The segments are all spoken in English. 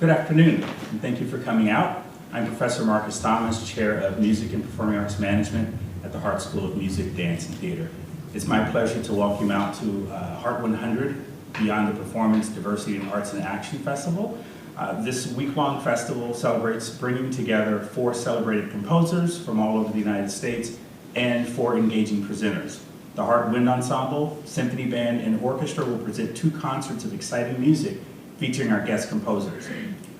Good afternoon, and thank you for coming out. I'm Professor Marcus Thomas, Chair of Music and Performing Arts Management at the Hartt School of Music, Dance, and Theater. It's my pleasure to welcome you out to Hartt 100, Beyond the Performance, Diversity in Arts and Action Festival. This week-long festival celebrates bringing together 4 celebrated composers from all over the United States and 4 engaging presenters. The Hartt Wind Ensemble, Symphony Band, and Orchestra will present 2 concerts of exciting music featuring our guest composers.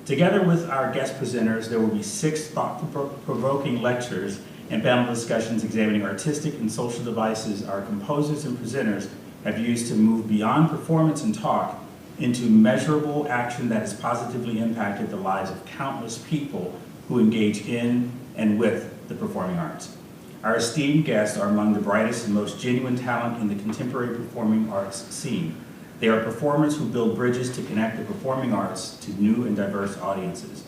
Together with our guest presenters, there will be 6 thought-provoking lectures and panel discussions examining artistic and social devices our composers and presenters have used to move beyond performance and talk into measurable action that has positively impacted the lives of countless people who engage in and with the performing arts. Our esteemed guests are among the brightest and most genuine talent in the contemporary performing arts scene. They are performers who build bridges to connect the performing arts to new and diverse audiences.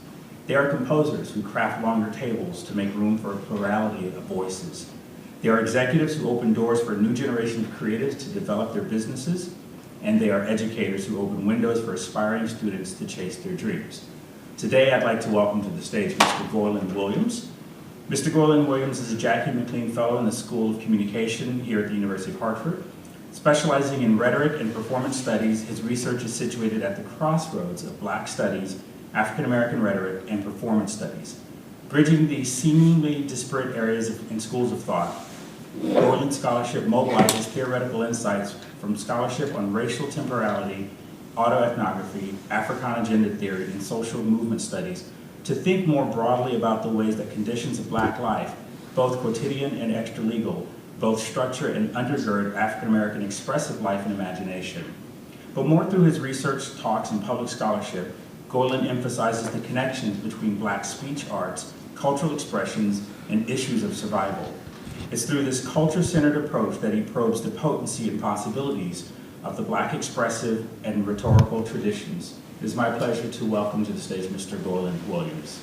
They are composers who craft longer tables to make room for a plurality of voices. They are executives who open doors for a new generation of creatives to develop their businesses. And they are educators who open windows for aspiring students to chase their dreams. Today, I'd like to welcome to the stage Mr. Goyland Williams. Mr. Goyland Williams is a Jackie McLean Fellow in the School of Communication here at the University of Hartford. Specializing in rhetoric and performance studies, his research is situated at the crossroads of Black studies, African American rhetoric, and performance studies. Bridging these seemingly disparate areas in schools of thought, Goyland Scholarship mobilizes theoretical insights from scholarship on racial temporality, autoethnography, Africana gender theory, and social movement studies to think more broadly about the ways that conditions of Black life, both quotidian and extra-legal, both structure and undergird African-American expressive life and imagination. But more through his research, talks, and public scholarship, Goyland emphasizes the connections between Black speech arts, cultural expressions, and issues of survival. It's through this culture-centered approach that he probes the potency and possibilities of the Black expressive and rhetorical traditions. It is my pleasure to welcome to the stage Mr. Goyland Williams.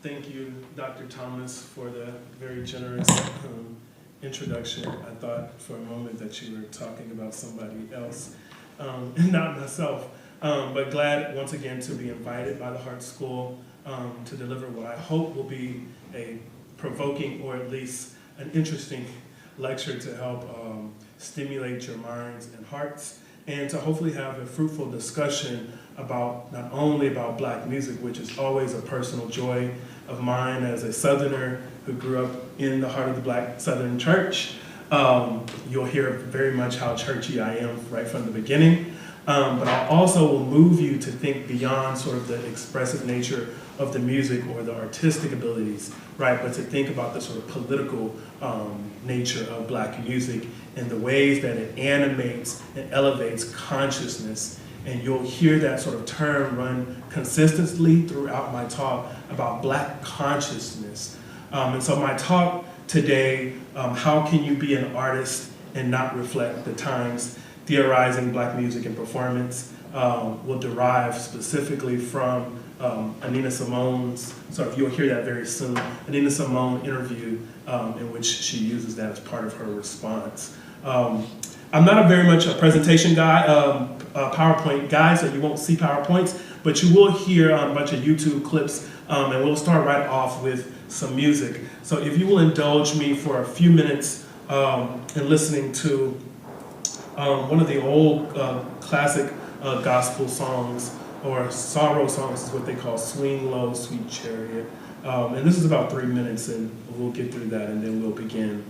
Thank you, Dr. Thomas, for the very generous introduction. I thought for a moment that you were talking about somebody else, not myself, but glad once again to be invited by the Hartt School to deliver what I hope will be a provoking or at least an interesting lecture to help stimulate your minds and hearts, and to hopefully have a fruitful discussion about not only about Black music, which is always a personal joy of mine as a Southerner who grew up in the heart of the Black Southern church. You'll hear very much how churchy I am right from the beginning, but I also will move you to think beyond sort of the expressive nature of the music or the artistic abilities, right? But to think about the sort of political nature of Black music and the ways that it animates and elevates consciousness. And you'll hear that sort of term run consistently throughout my talk about Black consciousness. And so my talk today, how can you be an artist and not reflect the times? Theorizing Black music and performance will derive specifically from Anina Simone's, so you'll hear that very soon, Anina Simone interview in which she uses that as part of her response. I'm not very much a presentation guy, PowerPoint guy, so you won't see PowerPoints, but you will hear a bunch of YouTube clips, and we'll start right off with some music. So if you will indulge me for a few minutes in listening to one of the old classic gospel songs, or sorrow songs is what they call, Swing Low, Sweet Chariot. And this is about 3 minutes, and we'll get through that, and then we'll begin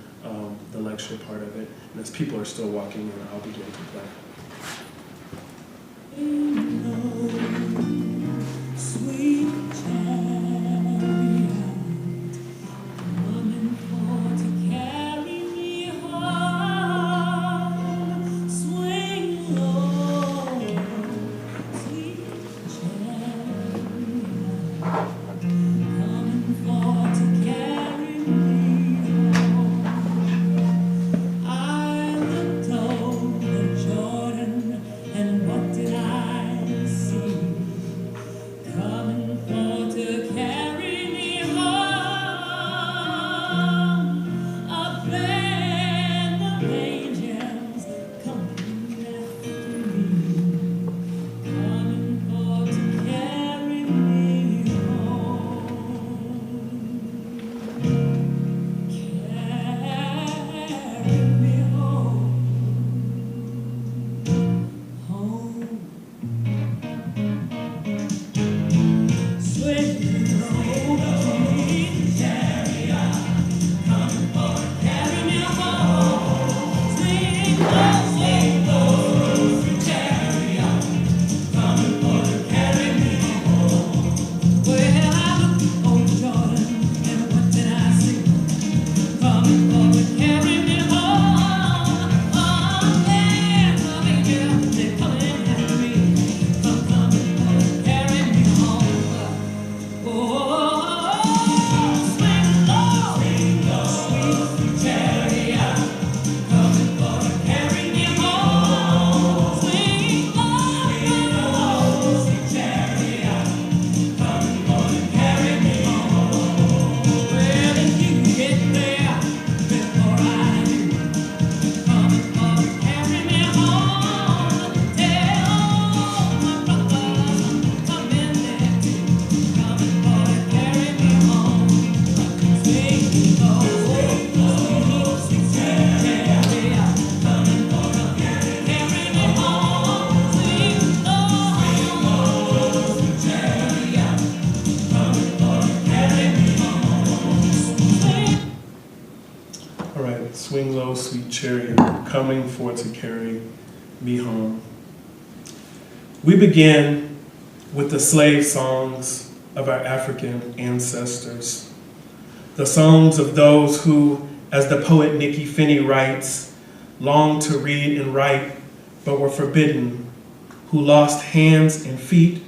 the lecture part of it. And as people are still walking in, I'll begin to play. Sweet chariot, coming for to carry me home. Swing low, sweet chariot, coming for to carry me home. I looked over Jordan, and what did I see? right, swing low, sweet chariot, coming for to carry me home. We begin with the slave songs of our African ancestors, the songs of those who, as the poet Nikki Finney writes, longed to read and write, but were forbidden, who lost hands and feet,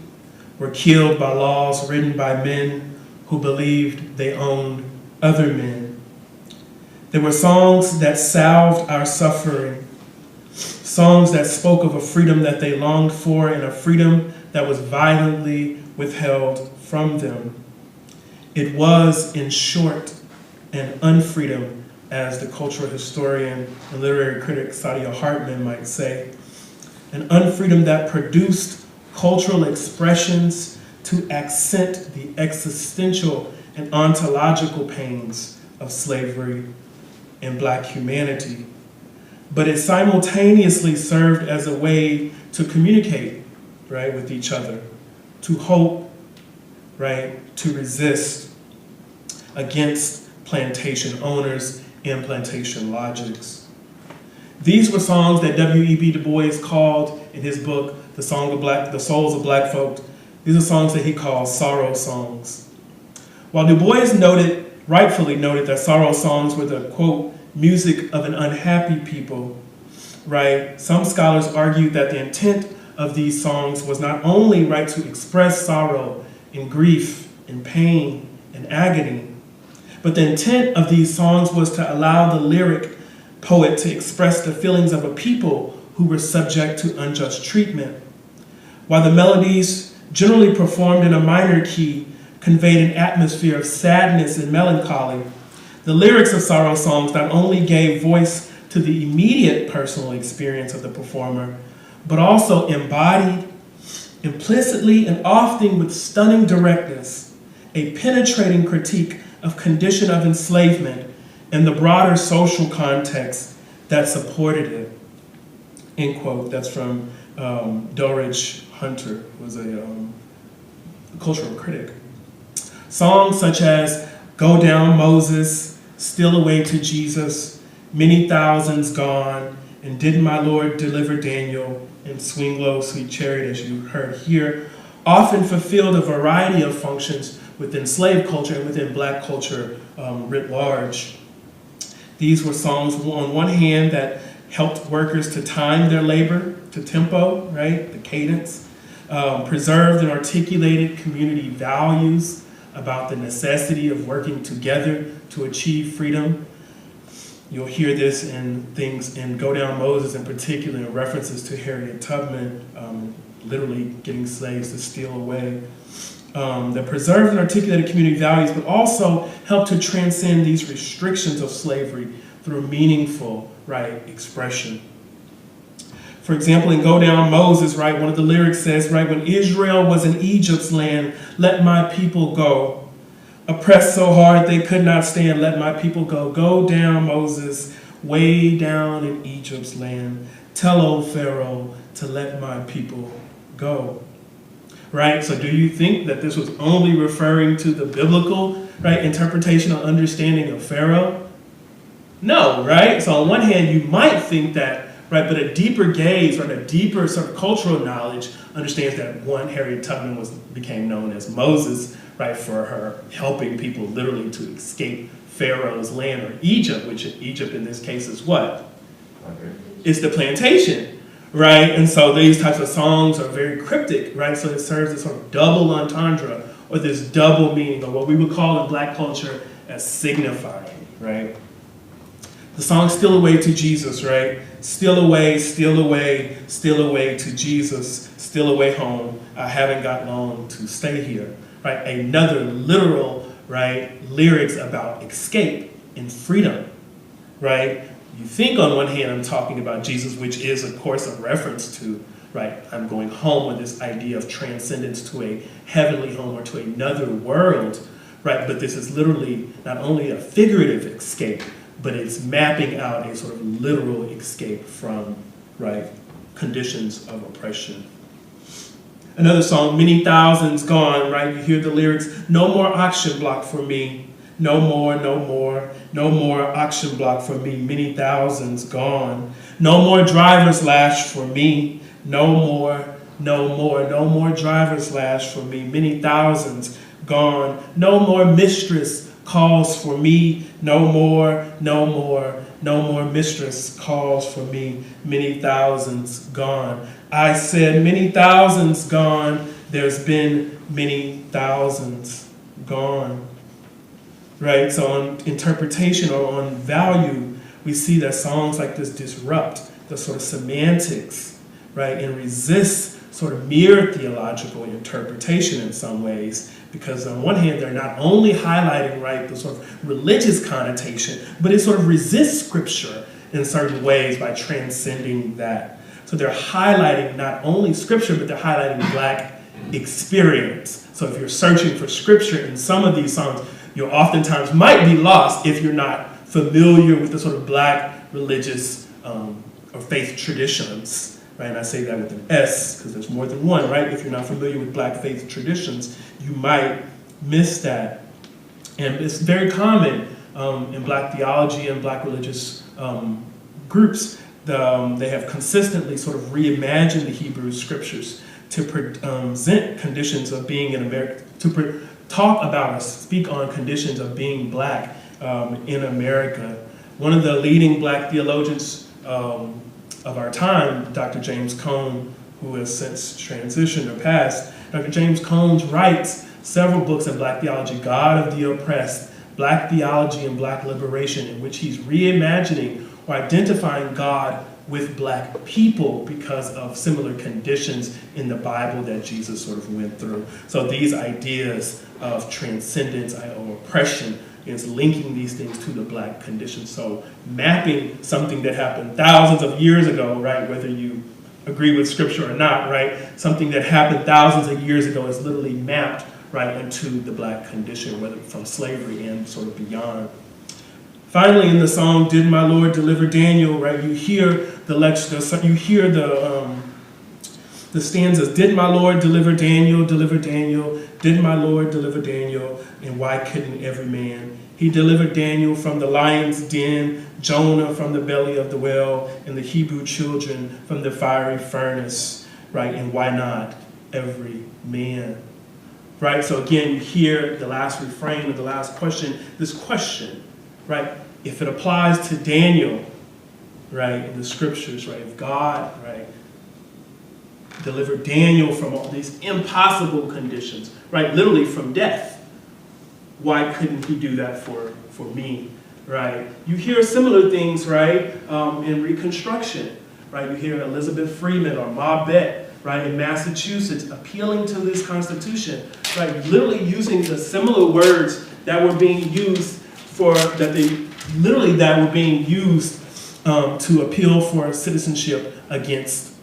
were killed by laws written by men who believed they owned other men. There were songs that salved our suffering, songs that spoke of a freedom that they longed for and a freedom that was violently withheld from them. It was, in short, an unfreedom, as the cultural historian and literary critic Saidiya Hartman might say, an unfreedom that produced cultural expressions to accent the existential and ontological pains of slavery and Black humanity. But it simultaneously served as a way to communicate, right, with each other, to hope, right, to resist against plantation owners and plantation logics. These were songs that W.E.B. Du Bois called in his book, The Souls of Black Folk. These are songs that he called sorrow songs. While Du Bois rightfully noted that sorrow songs were the, quote, music of an unhappy people, right? Some scholars argued that the intent of these songs was not only, right, to express sorrow and grief and pain and agony, but the intent of these songs was to allow the lyric poet to express the feelings of a people who were subject to unjust treatment. While the melodies, generally performed in a minor key, conveyed an atmosphere of sadness and melancholy, the lyrics of sorrow songs not only gave voice to the immediate personal experience of the performer, but also embodied, implicitly and often with stunning directness, a penetrating critique of condition of enslavement and the broader social context that supported it. End quote. That's from Dorridge Hunter, who was a cultural critic. Songs such as Go Down Moses, Steal Away to Jesus, Many Thousands Gone, and Didn't My Lord Deliver Daniel, and Swing Low, Sweet Chariot, as you heard here, often fulfilled a variety of functions within slave culture and within Black culture writ large. These were songs, on one hand, that helped workers to time their labor to tempo, right, the cadence, preserved and articulated community values about the necessity of working together to achieve freedom. You'll hear this in things in Go Down Moses in particular, in references to Harriet Tubman, literally getting slaves to steal away. That preserved and articulated community values, but also helped to transcend these restrictions of slavery through meaningful, right, expression. For example, in Go Down Moses, right, one of the lyrics says, right, when Israel was in Egypt's land, let my people go. Oppressed so hard they could not stand, let my people go. Go down, Moses, way down in Egypt's land. Tell old Pharaoh to let my people go. Right? So do you think that this was only referring to the biblical, right, interpretation or understanding of Pharaoh? No, right? So on one hand, you might think that, right, but a deeper gaze, right, a deeper sort of cultural knowledge understands that, one, Harriet Tubman became known as Moses, right, for her helping people literally to escape Pharaoh's land, or Egypt, which Egypt in this case is what? It's the plantation. Right, and so these types of songs are very cryptic, right? So it serves this sort of double entendre, or this double meaning, or what we would call in Black culture as signifying, right? The song Steal Away to Jesus, right? Steal away, steal away, steal away to Jesus, steal away home. I haven't got long to stay here, right? Another literal, right, lyrics about escape and freedom, right? You think on one hand I'm talking about Jesus, which is, of course, a reference to, right, I'm going home, with this idea of transcendence to a heavenly home or to another world, right? But this is literally not only a figurative escape, but it's mapping out a sort of literal escape from, right, conditions of oppression. Another song, Many Thousands Gone, right? You hear the lyrics, no more auction block for me. No more, no more, no more auction block for me, many thousands gone. No more driver's lash for me, no more, no more, no more driver's lash for me, many thousands gone. No more mistress calls for me, no more, no more, no more mistress calls for me, many thousands gone. I said many thousands gone, there's been many thousands gone. Right, so on interpretation or on value, we see that songs like this disrupt the sort of semantics, right, and resist sort of mere theological interpretation in some ways, because on one hand, they're not only highlighting, right, the sort of religious connotation, but it sort of resists scripture in certain ways by transcending that. So they're highlighting not only scripture, but they're highlighting Black experience. So if you're searching for scripture in some of these songs, you oftentimes might be lost if you're not familiar with the sort of Black religious or faith traditions, right? And I say that with an S because there's more than one, right? If you're not familiar with Black faith traditions, you might miss that. And it's very common in Black theology and Black religious groups. They have consistently sort of reimagined the Hebrew scriptures to present conditions of being in America, talk about or speak on conditions of being Black in America. One of the leading Black theologians of our time, Dr. James Cone, who has since transitioned or passed, Dr. James Cone writes several books on Black theology, God of the Oppressed, Black Theology and Black Liberation, in which he's reimagining or identifying God with Black people because of similar conditions in the Bible that Jesus sort of went through. So these ideas of transcendence or oppression is linking these things to the Black condition. So mapping something that happened thousands of years ago, right, whether you agree with scripture or not, right, something that happened thousands of years ago is literally mapped right into the Black condition, whether from slavery and sort of beyond. Finally, in the song, Did My Lord Deliver Daniel, right, you hear the lecture, you hear the stanzas, did my Lord deliver Daniel, did my Lord deliver Daniel, and why couldn't every man? He delivered Daniel from the lion's den, Jonah from the belly of the whale, and the Hebrew children from the fiery furnace, right, and why not every man? Right, so again, you hear the last refrain of the last question, this question, right, if it applies to Daniel, right, in the scriptures, right, if God, right, delivered Daniel from all these impossible conditions, right, literally from death, why couldn't he do that for me, right? You hear similar things, right, in Reconstruction, right? You hear Elizabeth Freeman or Ma Bet, right, in Massachusetts, appealing to this Constitution, right, literally using the similar words that were being used that were being used to appeal for citizenship against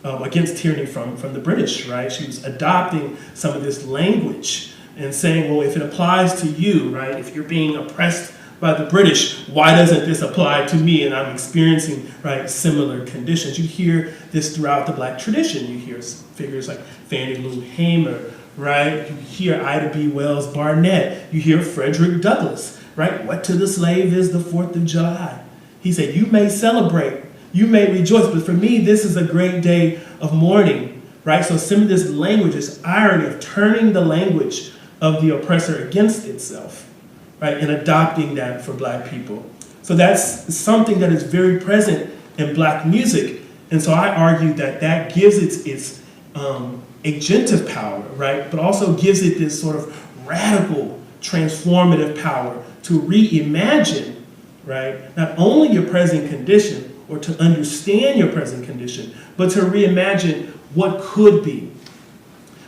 tyranny from the British, right? She was adopting some of this language and saying, well, if it applies to you, right, if you're being oppressed by the British, why doesn't this apply to me? And I'm experiencing, right, similar conditions. You hear this throughout the Black tradition. You hear figures like Fannie Lou Hamer, right? You hear Ida B. Wells Barnett. You hear Frederick Douglass, right? What to the slave is the 4th of July? He said, you may celebrate, you may rejoice, but for me, this is a great day of mourning, right? So some of this language, this irony of turning the language of the oppressor against itself, right? And adopting that for Black people. So that's something that is very present in Black music. And so I argue that that gives its agentive power, right? But also gives it this sort of radical, transformative power to reimagine, right, not only your present condition or to understand your present condition, but to reimagine what could be,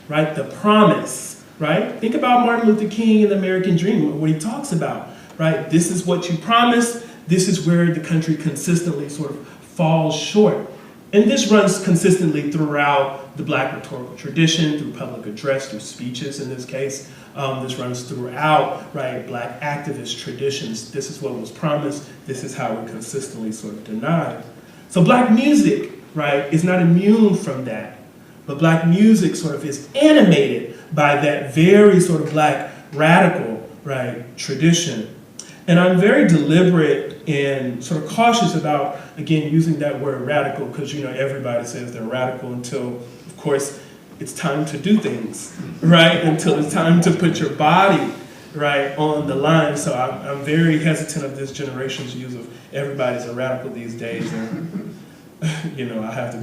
right? The promise, right? Think about Martin Luther King and the American Dream, what he talks about, right? This is what you promised. This is where the country consistently sort of falls short. And this runs consistently throughout the Black rhetorical tradition, through public address, through speeches in this case. This runs throughout, right, Black activist traditions. This is what was promised. This is how we're consistently sort of denied. So Black music, right, is not immune from that. But Black music sort of is animated by that very sort of Black radical, right, tradition. And I'm very deliberate and sort of cautious about, again, using that word radical, because everybody says they're radical until, of course, it's time to do things, right? Until it's time to put your body, right, on the line. So I'm very hesitant of this generation's use of everybody's a radical these days. And, we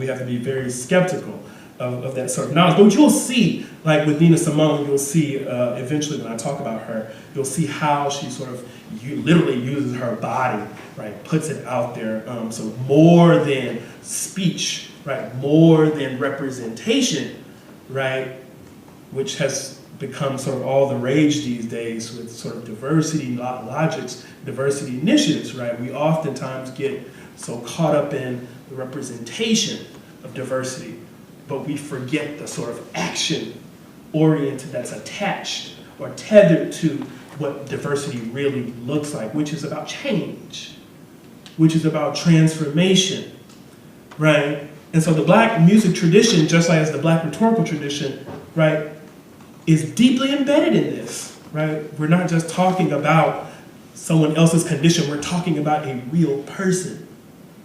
have to be very skeptical of that sort of knowledge. But you'll see, like with Nina Simone, you'll see eventually when I talk about her, you'll see how she sort of literally uses her body, right, puts it out there. So more than speech, right, more than representation, right, which has become sort of all the rage these days with sort of diversity logics, diversity initiatives, right? We oftentimes get so caught up in the representation of diversity, but we forget the sort of action-oriented that's attached or tethered to what diversity really looks like, which is about change, which is about transformation, right? And so the Black music tradition, just like as the Black rhetorical tradition, right, is deeply embedded in this, right? We're not just talking about someone else's condition, we're talking about a real person,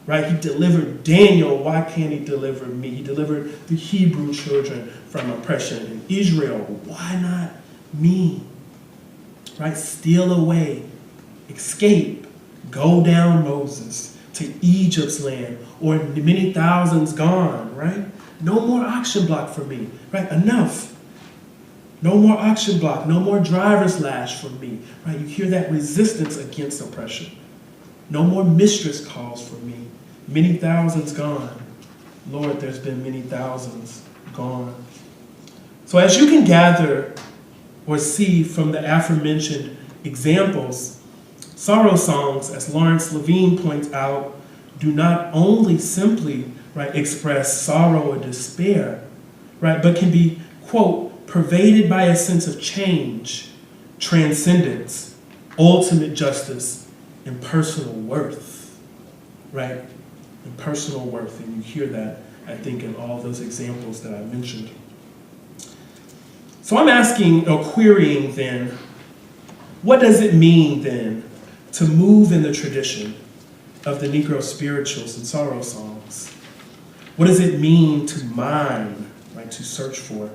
right? He delivered Daniel, why can't he deliver me? He delivered the Hebrew children from oppression in Israel, why not me? Right? Steal away, escape, go down Moses to Egypt's land, or many thousands gone, right? No more auction block for me, right? Enough. No more auction block, no more driver's lash for me, right? You hear that resistance against oppression. No more mistress calls for me. Many thousands gone. Lord, there's been many thousands gone. So as you can gather or see from the aforementioned examples, sorrow songs, as Lawrence Levine points out, do not only simply, right, express sorrow or despair, right, but can be, quote, pervaded by a sense of change, transcendence, ultimate justice, and personal worth, right? And personal worth, and you hear that, I think, in all those examples that I mentioned. So I'm asking or querying then, what does it mean then to move in the tradition of the Negro spirituals and sorrow songs? What does it mean to mine, right, to search for,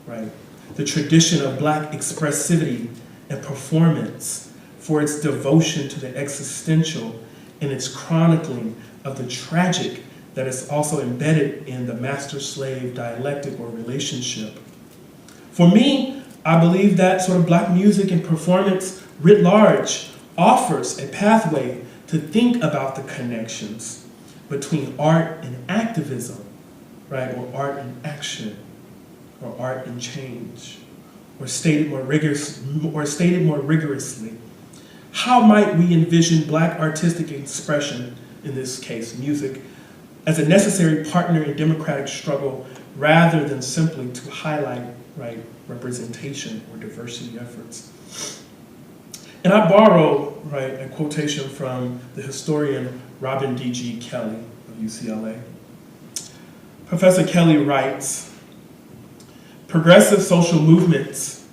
right, the tradition of Black expressivity and performance for its devotion to the existential and its chronicling of the tragic that is also embedded in the master-slave dialectic or relationship? For me, I believe that sort of Black music and performance writ large offers a pathway to think about the connections between art and activism, right, or art and action, or art and change, or stated more rigorously. How might we envision Black artistic expression, in this case music, as a necessary partner in democratic struggle rather than simply to highlight, right, representation or diversity efforts? And I borrow, right, a quotation from the historian Robin D.G. Kelly of UCLA. Professor Kelly writes, progressive social movements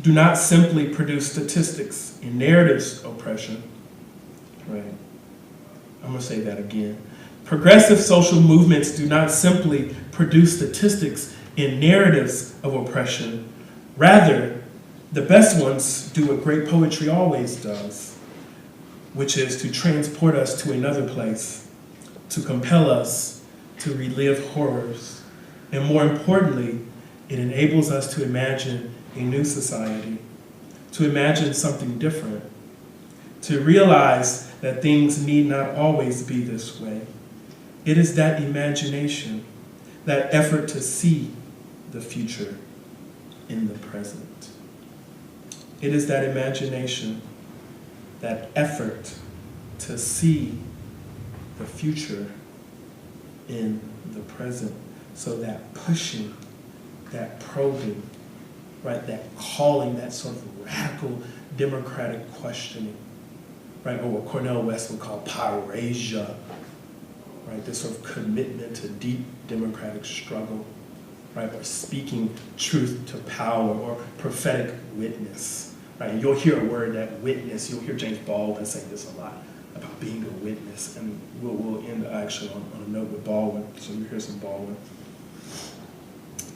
do not simply produce statistics and narratives of oppression, right? I'm gonna say that again. Progressive social movements do not simply produce statistics and narratives of oppression. Rather, the best ones do what great poetry always does, which is to transport us to another place, to compel us to relive horrors, and more importantly, it enables us to imagine a new society, to imagine something different, to realize that things need not always be this way. It is that imagination, that effort to see the future in the present. It is that imagination, that effort to see the future in the present. So that pushing, that probing, right, that calling, that sort of radical democratic questioning, right, or what Cornel West would call pyrasia, right, this sort of commitment to deep democratic struggle, right, or speaking truth to power, or prophetic witness, right? And you'll hear a word, that witness. You'll hear James Baldwin saying this a lot about being a witness. And we'll end actually on a note with Baldwin, so you hear some Baldwin.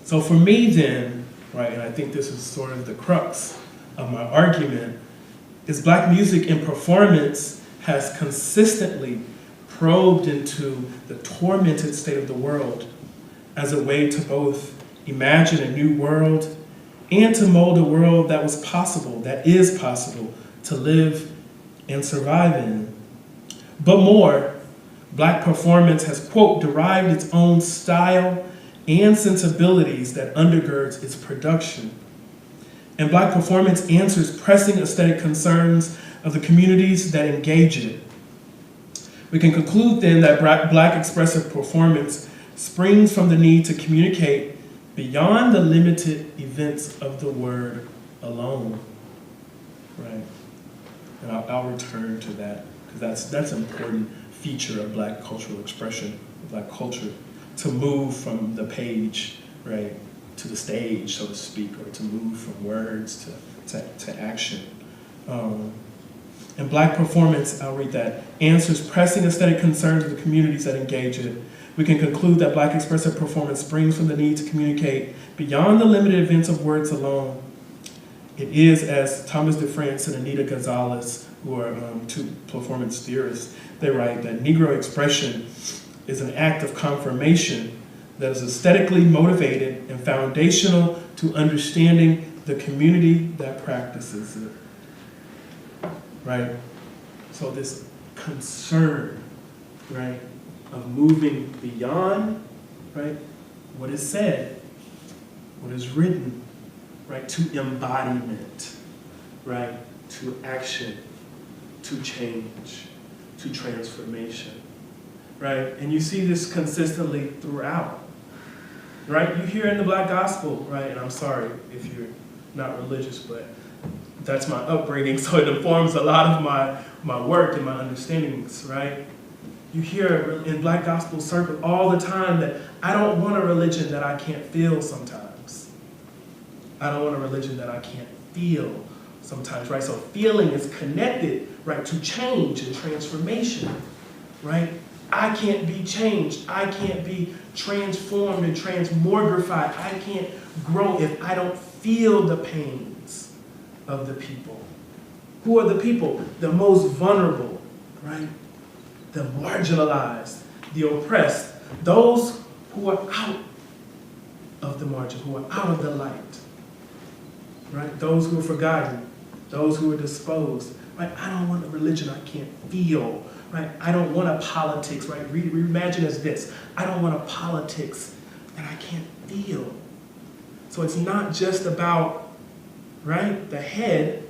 So for me then, right, and I think this is sort of the crux of my argument, is Black music and performance has consistently probed into the tormented state of the world as a way to both imagine a new world and to mold a world that was possible, that is possible, to live and survive in. But more, Black performance has, quote, derived its own style and sensibilities that undergirds its production. And Black performance answers pressing aesthetic concerns of the communities that engage it. We can conclude then that Black expressive performance springs from the need to communicate beyond the limited events of the word alone, right? And I'll return to that, because that's an important feature of Black cultural expression, Black culture, to move from the page, right, to the stage, so to speak, or to move from words to action. And Black performance, I'll read that, answers pressing aesthetic concerns of the communities that engage it. We can conclude that Black expressive performance springs from the need to communicate beyond the limited events of words alone. It is, as Thomas DeFrance and Anita Gonzalez, who are two performance theorists, they write that Negro expression is an act of confirmation that is aesthetically motivated and foundational to understanding the community that practices it. Right? So this concern, right, of moving beyond, right, what is said, what is written, right, to embodiment, right, to action, to change, to transformation, right? And you see this consistently throughout, right? You hear in the Black gospel, right? And I'm sorry if you're not religious, but that's my upbringing, so it informs a lot of my work and my understandings, right? You hear in Black gospel circles all the time that I don't want a religion that I can't feel sometimes. I don't want a religion that I can't feel sometimes, right? So feeling is connected, right, to change and transformation, right? I can't be changed. I can't be transformed and transmogrified. I can't grow if I don't feel the pains of the people. Who are the people? The most vulnerable, right? The marginalized, the oppressed, those who are out of the margin, who are out of the light, right? Those who are forgotten, those who are disposed, right? I don't want a religion I can't feel, right? I don't want a politics, right? Reimagine as this. I don't want a politics that I can't feel. So it's not just about, right, the head,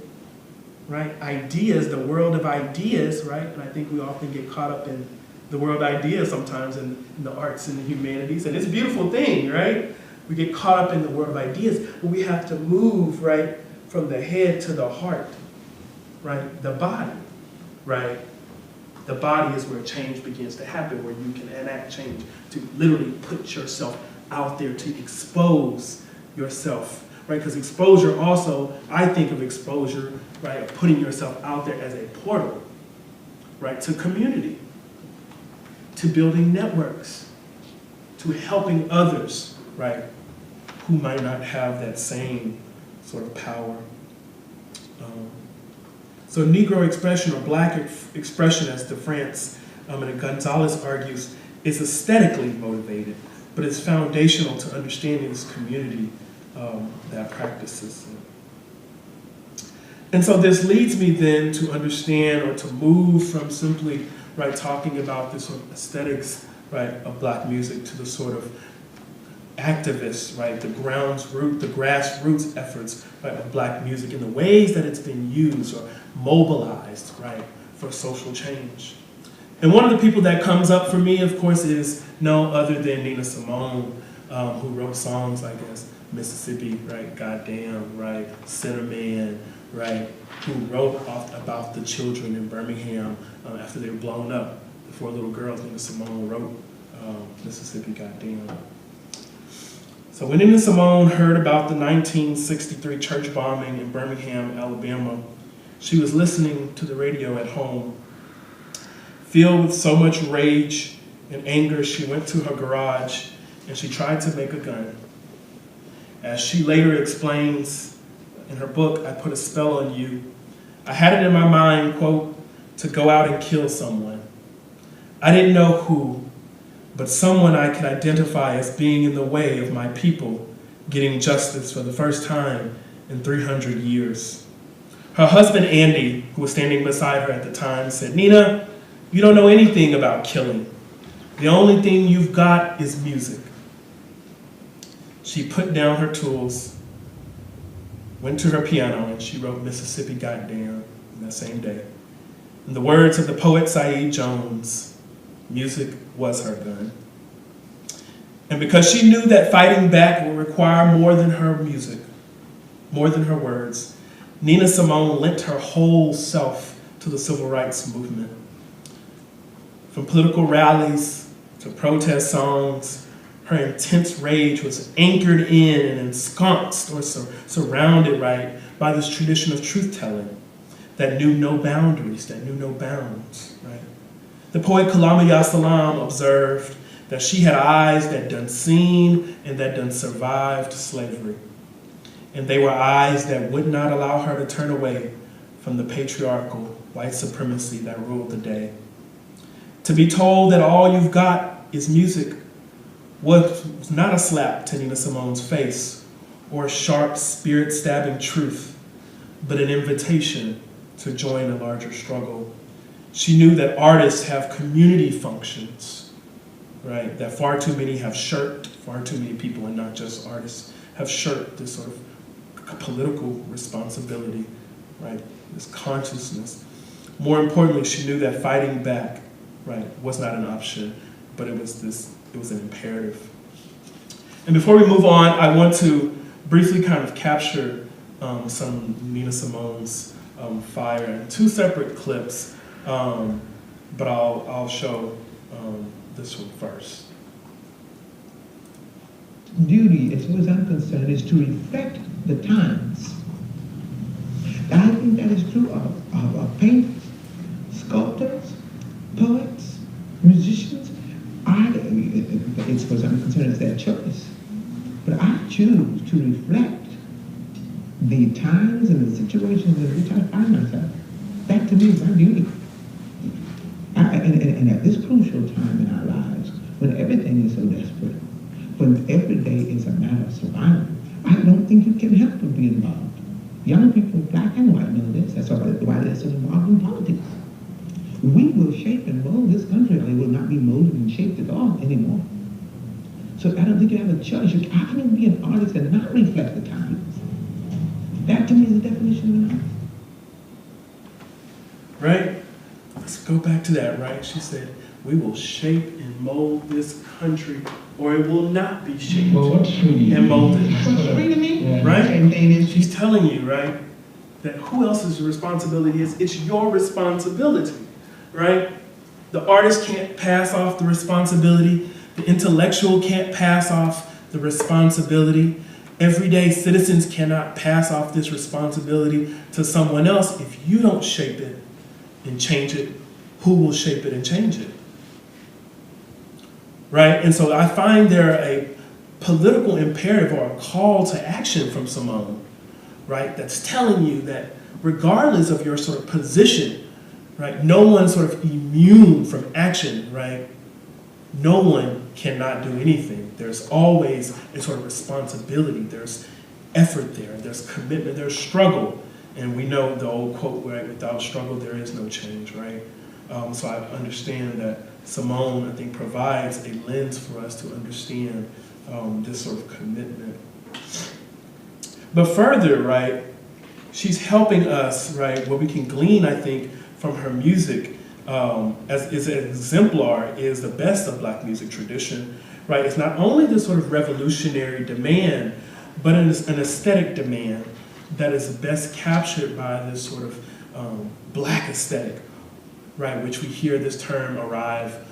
right, ideas, the world of ideas, right? And I think we often get caught up in the world of ideas sometimes in the arts and the humanities. And it's a beautiful thing, right? We get caught up in the world of ideas, but we have to move, right, from the head to the heart, right? The body, right? The body is where change begins to happen, where you can enact change, to literally put yourself out there, to expose yourself, right? Because exposure also, I think of exposure, right, of putting yourself out there as a portal, right, to community, to building networks, to helping others, right, who might not have that same sort of power. So Negro expression, or Black expression, as DeFrance and Gonzalez argues, is aesthetically motivated, but it's foundational to understanding this community that practices it. And so this leads me then to understand, or to move from simply, right, talking about the sort of aesthetics, right, of Black music to the sort of activists, right, the grassroots efforts, right, of Black music and the ways that it's been used or mobilized, right, for social change. And one of the people that comes up for me, of course, is no other than Nina Simone, who wrote songs like Mississippi, right, Goddamn, right, Cinnamon, right, who wrote about the children in Birmingham after they were blown up. The 4 little girls, Nina Simone wrote Mississippi, Goddamn. So when Nina Simone heard about the 1963 church bombing in Birmingham, Alabama, she was listening to the radio at home. Filled with so much rage and anger, she went to her garage and she tried to make a gun. As she later explains in her book, I Put a Spell on You, I had it in my mind, quote, to go out and kill someone. I didn't know who, but someone I could identify as being in the way of my people getting justice for the first time in 300 years. Her husband, Andy, who was standing beside her at the time, said, Nina, you don't know anything about killing. The only thing you've got is music. She put down her tools, went to her piano, and she wrote Mississippi Goddamn that same day. In the words of the poet Saeed Jones, music was her gun. And because she knew that fighting back would require more than her music, more than her words, Nina Simone lent her whole self to the civil rights movement. From political rallies to protest songs, her intense rage was anchored in and ensconced or surrounded, right, by this tradition of truth-telling that knew no boundaries, that knew no bounds, right? The poet Kalama Yasalam observed that she had eyes that done seen and that done survived slavery. And they were eyes that would not allow her to turn away from the patriarchal white supremacy that ruled the day. To be told that all you've got is music was not a slap to Nina Simone's face or a sharp, spirit-stabbing truth, but an invitation to join a larger struggle. She knew that artists have community functions, right? That far too many have shirked, far too many people, and not just artists, have shirked this sort of political responsibility, right? This consciousness. More importantly, she knew that fighting back, right, was not an option, but it was an imperative. And before we move on, I want to briefly kind of capture some Nina Simone's fire in two separate clips, but I'll show this one first. Duty, as far as I'm concerned, is to reflect the times. I think that is true of painters, sculptors, poets, musicians. As far as I'm concerned, it's their choice. But I choose to reflect the times and the situations in which I find myself. That to me is my duty. And at this crucial time in our lives, when everything is so desperate, when every day is a matter of survival, I don't think you can help but be involved. Young people, black and white, know this. That's why they're so involved in politics. We will shape and mold this country, or it will not be molded and shaped at all anymore. So I don't think you have a choice. How can you be an artist and not reflect the times? That to me is the definition of an artist. Right? Let's go back to that, right? She said, we will shape and mold this country, or it will not be shaped and molded. What's free to me? Right? She's telling you, right, that who else's responsibility is? It's your responsibility, right? The artist can't pass off the responsibility. The intellectual can't pass off the responsibility. Everyday citizens cannot pass off this responsibility to someone else. If you don't shape it and change it, who will shape it and change it? Right? And so I find there a political imperative or a call to action from Simone, right? That's telling you that regardless of your sort of position, right, no one's sort of immune from action, right? No one cannot do anything. There's always a sort of responsibility. There's effort there. There's commitment. There's struggle. And we know the old quote, right, without struggle, there is no change, right? So I understand that Simone, I think, provides a lens for us to understand this sort of commitment. But further, right, she's helping us, right, what we can glean, I think, from her music as is an exemplar is the best of Black music tradition, right? It's not only this sort of revolutionary demand, but an aesthetic demand that is best captured by this sort of Black aesthetic, right? Which we hear this term arrive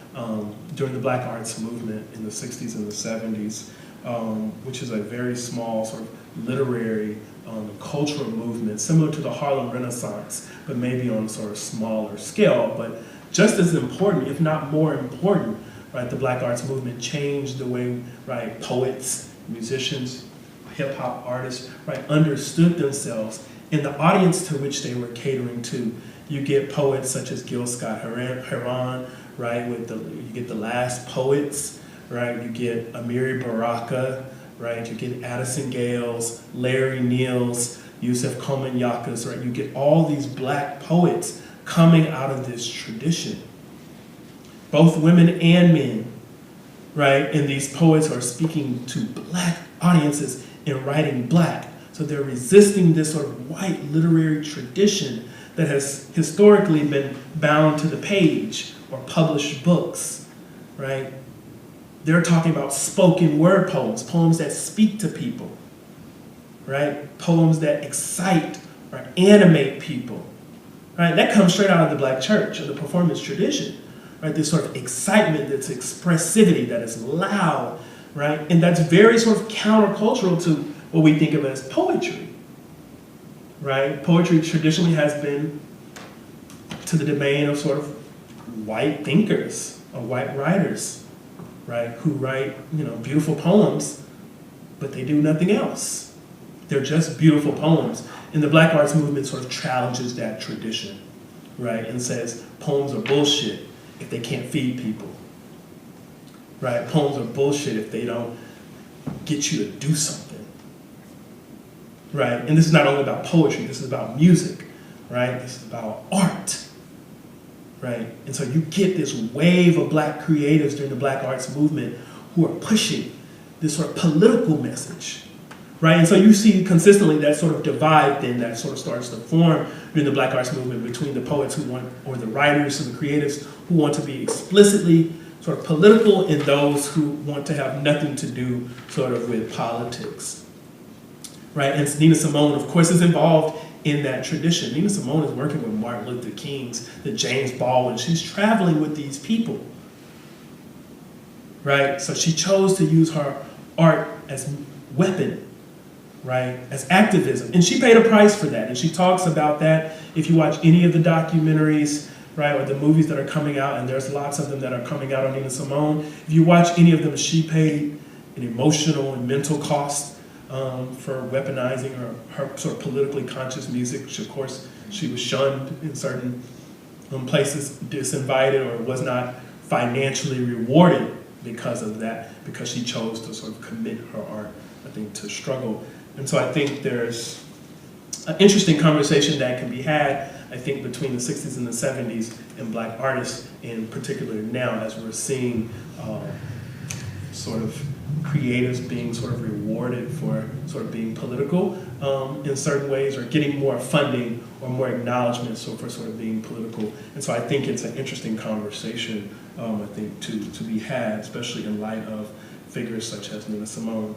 during the Black arts movement in the 60s and the 70s. which is a very small sort of literary cultural movement, similar to the Harlem Renaissance, but maybe on a sort of smaller scale. But just as important, if not more important, right, the Black Arts Movement changed the way, right, poets, musicians, hip-hop artists, right, understood themselves and the audience to which they were catering to. You get poets such as Gil Scott-Heron, right, you get the Last Poets, right, you get Amiri Baraka, right, you get Addison Gales, Larry Neals, Yusef Koman-Yakas, right, you get all these black poets coming out of this tradition, both women and men, right, and these poets are speaking to black audiences and writing black. So they're resisting this sort of white literary tradition that has historically been bound to the page or published books, right? They're talking about spoken word poems, poems that speak to people, right? Poems that excite or animate people, right? That comes straight out of the black church or the performance tradition, right? This sort of excitement, this expressivity that is loud, right? And that's very sort of countercultural to what we think of as poetry, right? Poetry traditionally has been to the domain of sort of white thinkers or white writers, right? Who write, beautiful poems, but they do nothing else. They're just beautiful poems. And the Black Arts Movement sort of challenges that tradition, right? And says poems are bullshit if they can't feed people, right? Poems are bullshit if they don't get you to do something, right? And this is not only about poetry, this is about music, right? This is about art, right? And so you get this wave of black creatives during the Black Arts Movement who are pushing this sort of political message, right? And so you see consistently that sort of divide then that sort of starts to form during the Black Arts Movement between the poets who want, or the writers and the creatives who want to be explicitly sort of political and those who want to have nothing to do sort of with politics, right? And Nina Simone, of course, is involved in that tradition. Nina Simone is working with Martin Luther King's, the James Baldwin. She's traveling with these people, right? So she chose to use her art as weapon, right? As activism. And she paid a price for that. And she talks about that if you watch any of the documentaries, right, or the movies that are coming out, and there's lots of them that are coming out on Nina Simone. If you watch any of them, she paid an emotional and mental cost for weaponizing her sort of politically conscious music, which of course she was shunned in certain places, disinvited, or was not financially rewarded because of that, because she chose to sort of commit her art, I think, to struggle. And so I think there's an interesting conversation that can be had, I think, between the 60s and the 70s and black artists, in particular now, as we're seeing sort of creatives being sort of rewarded for sort of being political in certain ways, or getting more funding or more acknowledgement for sort of being political. And so I think it's an interesting conversation, I think, to be had, especially in light of figures such as Nina Simone.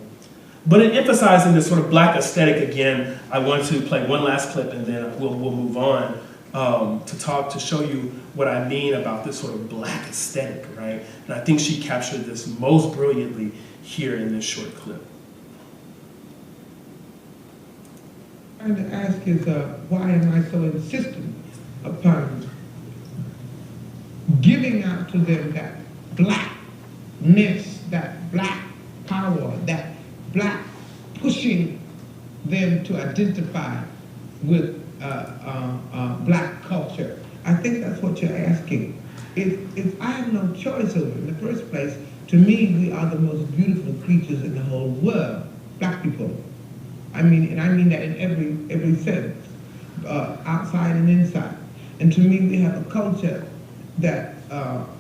But in emphasizing this sort of black aesthetic again, I want to play one last clip and then we'll move on to show you what I mean about this sort of black aesthetic, right? And I think she captured this most brilliantly here in this short clip. What I'm trying to ask is, why am I so insistent upon giving out to them that blackness, that black power, that black pushing them to identify with black culture? I think that's what you're asking. If I have no choice over it, in the first place, to me, we are the most beautiful creatures in the whole world, black people. I mean that in every sense, outside and inside. And to me, we have a culture that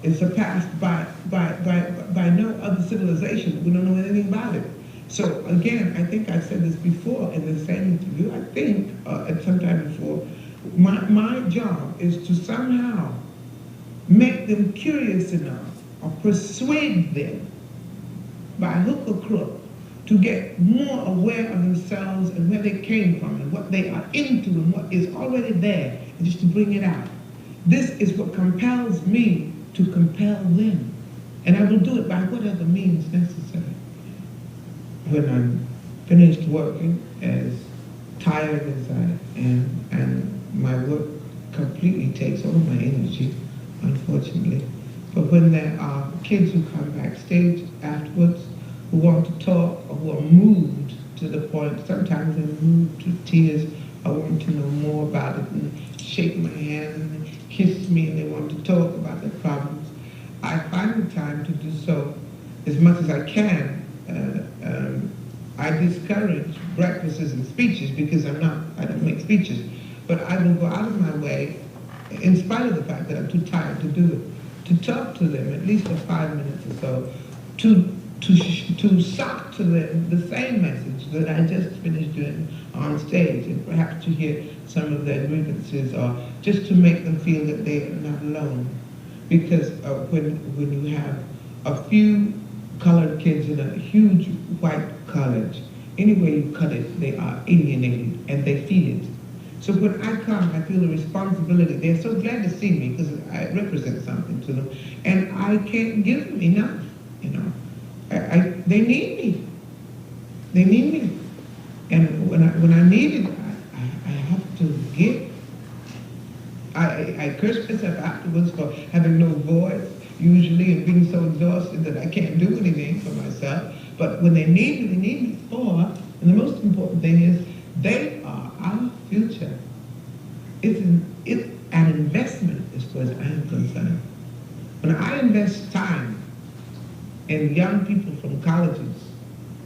is surpassed by no other civilization. We don't know anything about it. So again, I think I said this before in the same interview, I think at some time before, my job is to somehow make them curious enough or persuade them by hook or crook to get more aware of themselves and where they came from and what they are into and what is already there, and just to bring it out. This is what compels me to compel them. And I will do it by whatever means necessary. when I'm finished working, as tired as I am, and my work completely takes all my energy, unfortunately. But when there are kids who come backstage afterwards who want to talk or who are moved to the point, sometimes they're moved to tears, I want to know more about it and shake my hand and kiss me, and they want to talk about their problems. I find the time to do so as much as I can. I discourage breakfasts and speeches because I don't make speeches, but I will go out of my way, in spite of the fact that I'm too tired to do it, to talk to them at least for 5 minutes or so, to shock to them the same message that I just finished doing on stage, and perhaps to hear some of their grievances, or just to make them feel that they are not alone. Because when you have a few colored kids in a huge white college, anywhere you cut it, they are alienated and they feel it. So when I come, I feel a responsibility. They're so glad to see me because I represent something to them, and I can't give them enough. You know, they need me. They need me, and when I need it, I have to give. I curse myself afterwards for having no voice, usually, and being so exhausted that I can't do anything for myself. But when they need me for, and the most important thing is, they are our future. It's an investment as far as I am concerned. When I invest time in young people from colleges,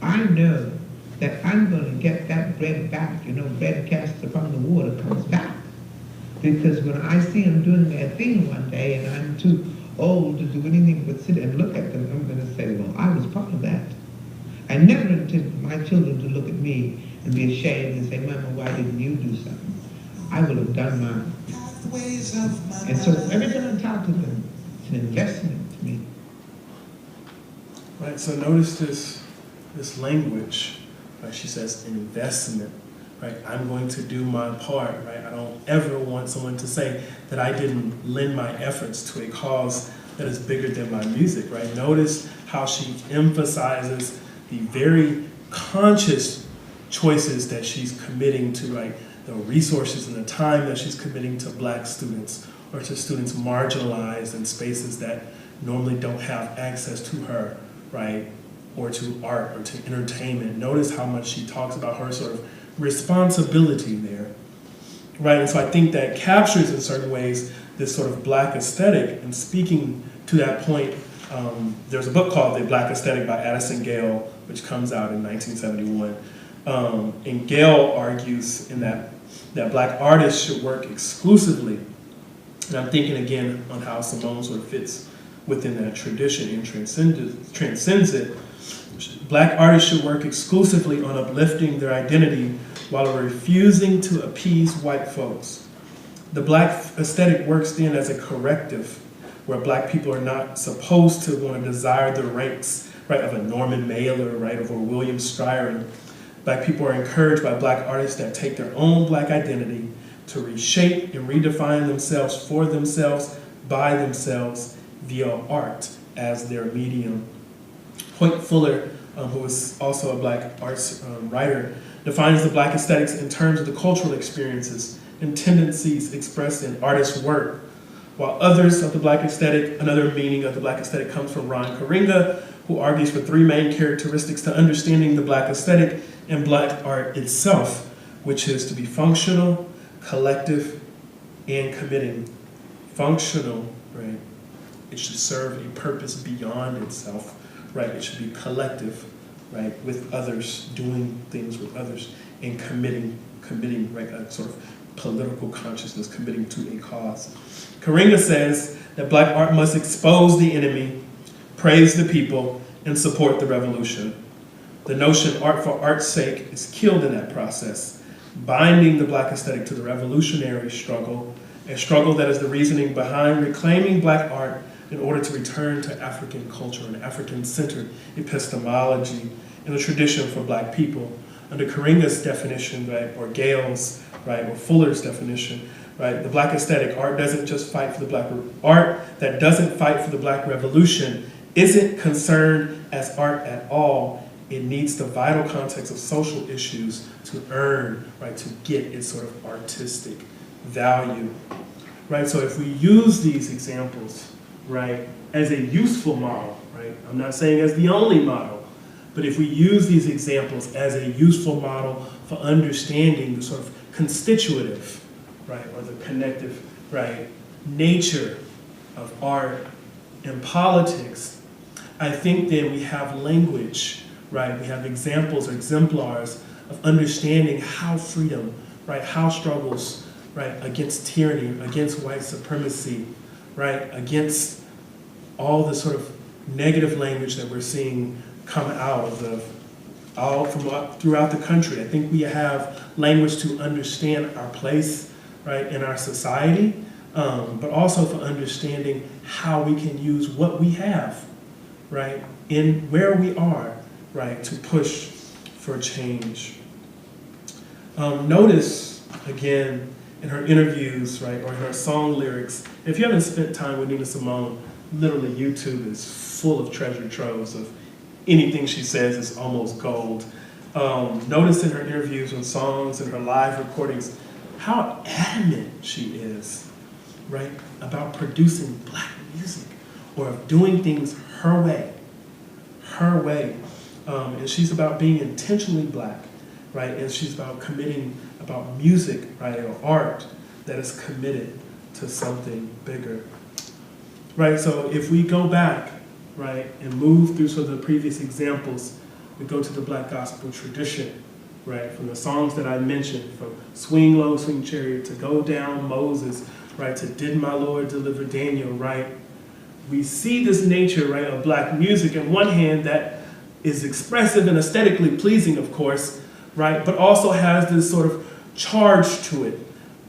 I know that I'm going to get that bread back. You know, bread cast upon the water comes back. Because when I see them doing their thing one day and I'm too old to do anything but sit and look at them, I'm going to say, well, I was part of that. I never intended my children to look at me and be ashamed and say, Mama, why didn't you do something? I will have done mine. And so every time I talk to them, it's an investment to me. Right, so notice this language, right? She says investment. Right, I'm going to do my part, right? I don't ever want someone to say that I didn't lend my efforts to a cause that is bigger than my music, right? Notice how she emphasizes the very conscious choices that she's committing to, right? The resources and the time that she's committing to Black students, or to students marginalized in spaces that normally don't have access to her, right? Or to art, or to entertainment. Notice how much she talks about her sort of responsibility there, right? And so I think that captures in certain ways this sort of Black aesthetic. And speaking to that point, there's a book called The Black Aesthetic by Addison Gale, which comes out in 1971. And Gale argues in that Black artists should work exclusively, and I'm thinking again on how Simone sort of fits within that tradition and transcends it. Black artists should work exclusively on uplifting their identity while refusing to appease white folks. The Black aesthetic works then as a corrective, where Black people are not supposed to want to desire the ranks, right, of a Norman Mailer, right, or William Stryer. Black people are encouraged by Black artists that take their own Black identity to reshape and redefine themselves for themselves, by themselves, via art as their medium. Hoyt Fuller, who is also a Black arts writer, defines the Black aesthetics in terms of the cultural experiences and tendencies expressed in artists' work, while others of the Black aesthetic, another meaning of the Black aesthetic comes from Ron Karenga, who argues for three main characteristics to understanding the Black aesthetic and Black art itself, which is to be functional, collective, and committing. Functional, right? It should serve a purpose beyond itself, right? It should be collective, right? With others, doing things with others, and committing, right? A sort of political consciousness, committing to a cause. Karenga says that Black art must expose the enemy, praise the people, and support the revolution. The notion art for art's sake is killed in that process, binding the Black aesthetic to the revolutionary struggle, a struggle that is the reasoning behind reclaiming Black art in order to return to African culture and African-centered epistemology and a tradition for Black people. Under Karenga's definition, right, or Gale's, right, or Fuller's definition, right, the Black aesthetic, art doesn't just fight for the Black, art that doesn't fight for the Black revolution isn't concerned as art at all, It needs the vital context of social issues to earn, right, to get its sort of artistic value, right? So if we use these examples, right, as a useful model, right, I'm not saying as the only model, but if we use these examples as a useful model for understanding the sort of constitutive, right, or the connective, right, nature of art and politics, I think then we have language, right? We have examples or exemplars of understanding how freedom, right, how struggles, right, against tyranny, against white supremacy, right, against all the sort of negative language that we're seeing come out of throughout the country. I think we have language to understand our place, right, in our society, but also for understanding how we can use what we have, right, in where we are, right, to push for change. Notice, again, in her interviews, right, or in her song lyrics, if you haven't spent time with Nina Simone, literally YouTube is full of treasure troves of anything she says is almost gold. Notice in her interviews and songs and her live recordings how adamant she is, right, about producing Black music or of doing things her way. And she's about being intentionally Black, right, and she's about about music, right, or art that is committed to something bigger, right? So if we go back, right, and move through some of the previous examples, we go to the Black gospel tradition, right, from the songs that I mentioned, from Swing Low, Swing Chariot, to Go Down, Moses, right, to Did My Lord Deliver Daniel, right? We see this nature, right, of Black music on one hand that is expressive and aesthetically pleasing, of course, right, but also has this sort of charge to it,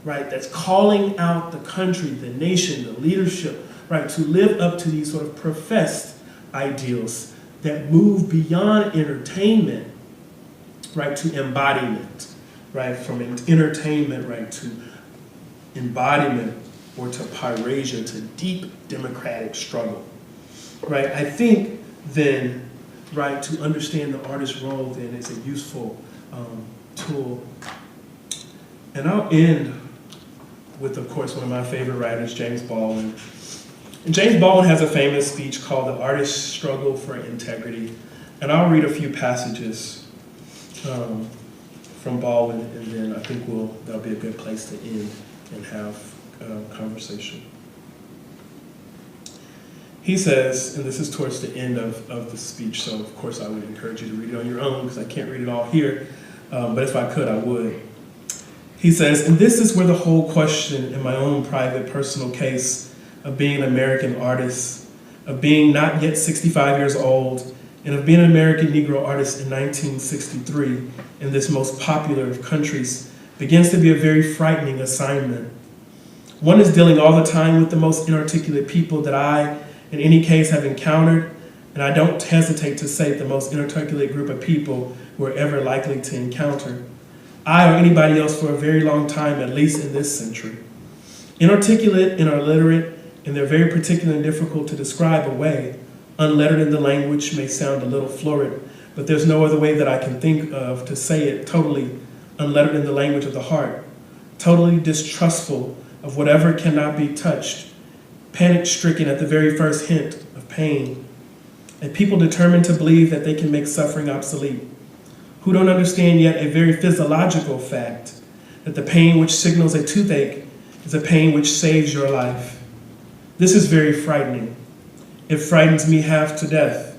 right, that's calling out the country, the nation, the leadership, right, to live up to these sort of professed ideals that move beyond entertainment, right, to embodiment, right, from entertainment, right, to embodiment, or to pirasia, to deep democratic struggle, right? I think then, right, to understand the artist's role then is a useful tool. And I'll end with, of course, one of my favorite writers, James Baldwin. And James Baldwin has a famous speech called The Artist's Struggle for Integrity. And I'll read a few passages from Baldwin, and then I think that'll be a good place to end and have a conversation. He says, and this is towards the end of the speech, so of course I would encourage you to read it on your own because I can't read it all here, but if I could, I would. He says, and this is where the whole question in my own private personal case of being an American artist, of being not yet 65 years old, and of being an American Negro artist in 1963 in this most popular of countries begins to be a very frightening assignment. One is dealing all the time with the most inarticulate people that I, in any case, have encountered, and I don't hesitate to say the most inarticulate group of people we're ever likely to encounter. I or anybody else for a very long time, at least in this century. Inarticulate and illiterate, and they're very particular and difficult to describe away. Unlettered in the language may sound a little florid, but there's no other way that I can think of to say it. Totally unlettered in the language of the heart. Totally distrustful of whatever cannot be touched. Panic-stricken at the very first hint of pain. And people determined to believe that they can make suffering obsolete. Who don't understand yet a very physiological fact, that the pain which signals a toothache is a pain which saves your life. This is very frightening. It frightens me half to death.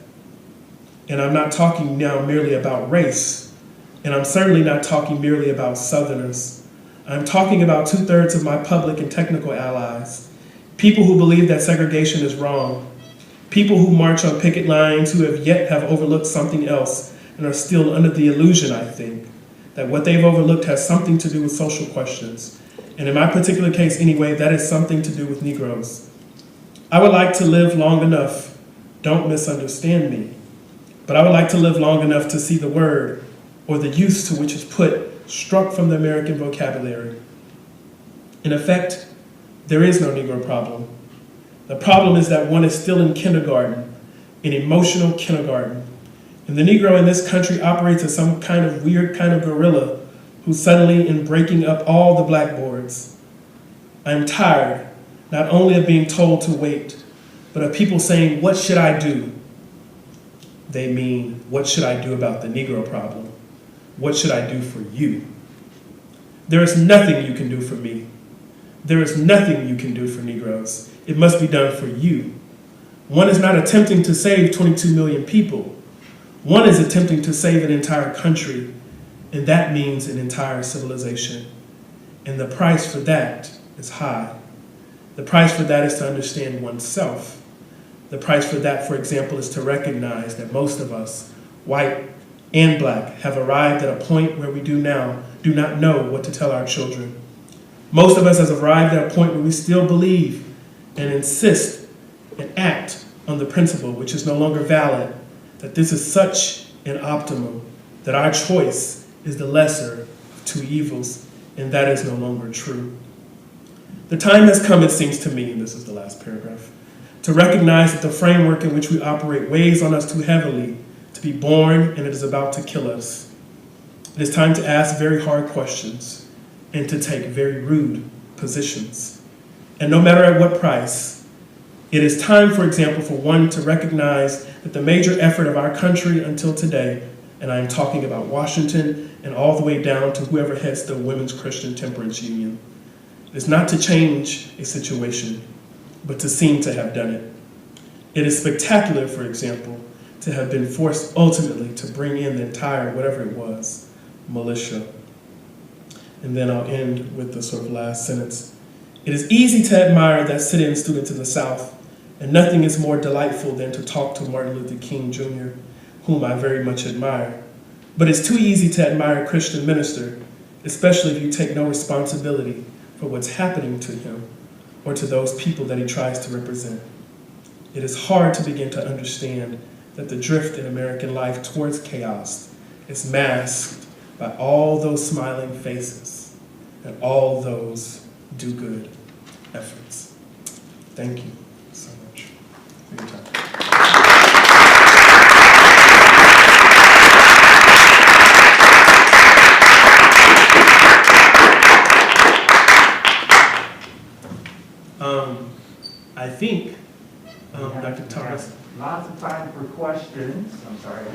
And I'm not talking now merely about race, and I'm certainly not talking merely about Southerners. I'm talking about 2/3 of my public and technical allies, people who believe that segregation is wrong, people who march on picket lines who have overlooked something else and are still under the illusion, I think, that what they've overlooked has something to do with social questions. And in my particular case anyway, that is something to do with Negroes. I would like to live long enough, don't misunderstand me, but I would like to live long enough to see the word, or the use to which it's put, struck from the American vocabulary. In effect, there is no Negro problem. The problem is that one is still in kindergarten, in emotional kindergarten, And the Negro in this country operates as some kind of weird kind of gorilla who's suddenly in breaking up all the blackboards. I'm tired, not only of being told to wait, but of people saying, what should I do? They mean, what should I do about the Negro problem? What should I do for you? There is nothing you can do for me. There is nothing you can do for Negroes. It must be done for you. One is not attempting to save 22 million people. One is attempting to save an entire country, and that means an entire civilization. And the price for that is high. The price for that is to understand oneself. The price for that, for example, is to recognize that most of us, white and black, have arrived at a point where we do not know what to tell our children. Most of us have arrived at a point where we still believe and insist and act on the principle, which is no longer valid, that this is such an optimum, that our choice is the lesser of two evils, and that is no longer true. The time has come, it seems to me, and this is the last paragraph, to recognize that the framework in which we operate weighs on us too heavily to be born, and it is about to kill us. It is time to ask very hard questions and to take very rude positions. And no matter at what price, it is time, for example, for one to recognize that the major effort of our country until today, and I am talking about Washington and all the way down to whoever heads the Women's Christian Temperance Union, is not to change a situation, but to seem to have done it. It is spectacular, for example, to have been forced ultimately to bring in the entire, whatever it was, militia. And then I'll end with the sort of last sentence. It is easy to admire that sit-in students in the South, and nothing is more delightful than to talk to Martin Luther King Jr., whom I very much admire. But it's too easy to admire a Christian minister, especially if you take no responsibility for what's happening to him or to those people that he tries to represent. It is hard to begin to understand that the drift in American life towards chaos is masked by all those smiling faces and all those do-good efforts. Thank you so much for your time. I think, Dr. Thomas. Lots of time for questions. I'm sorry.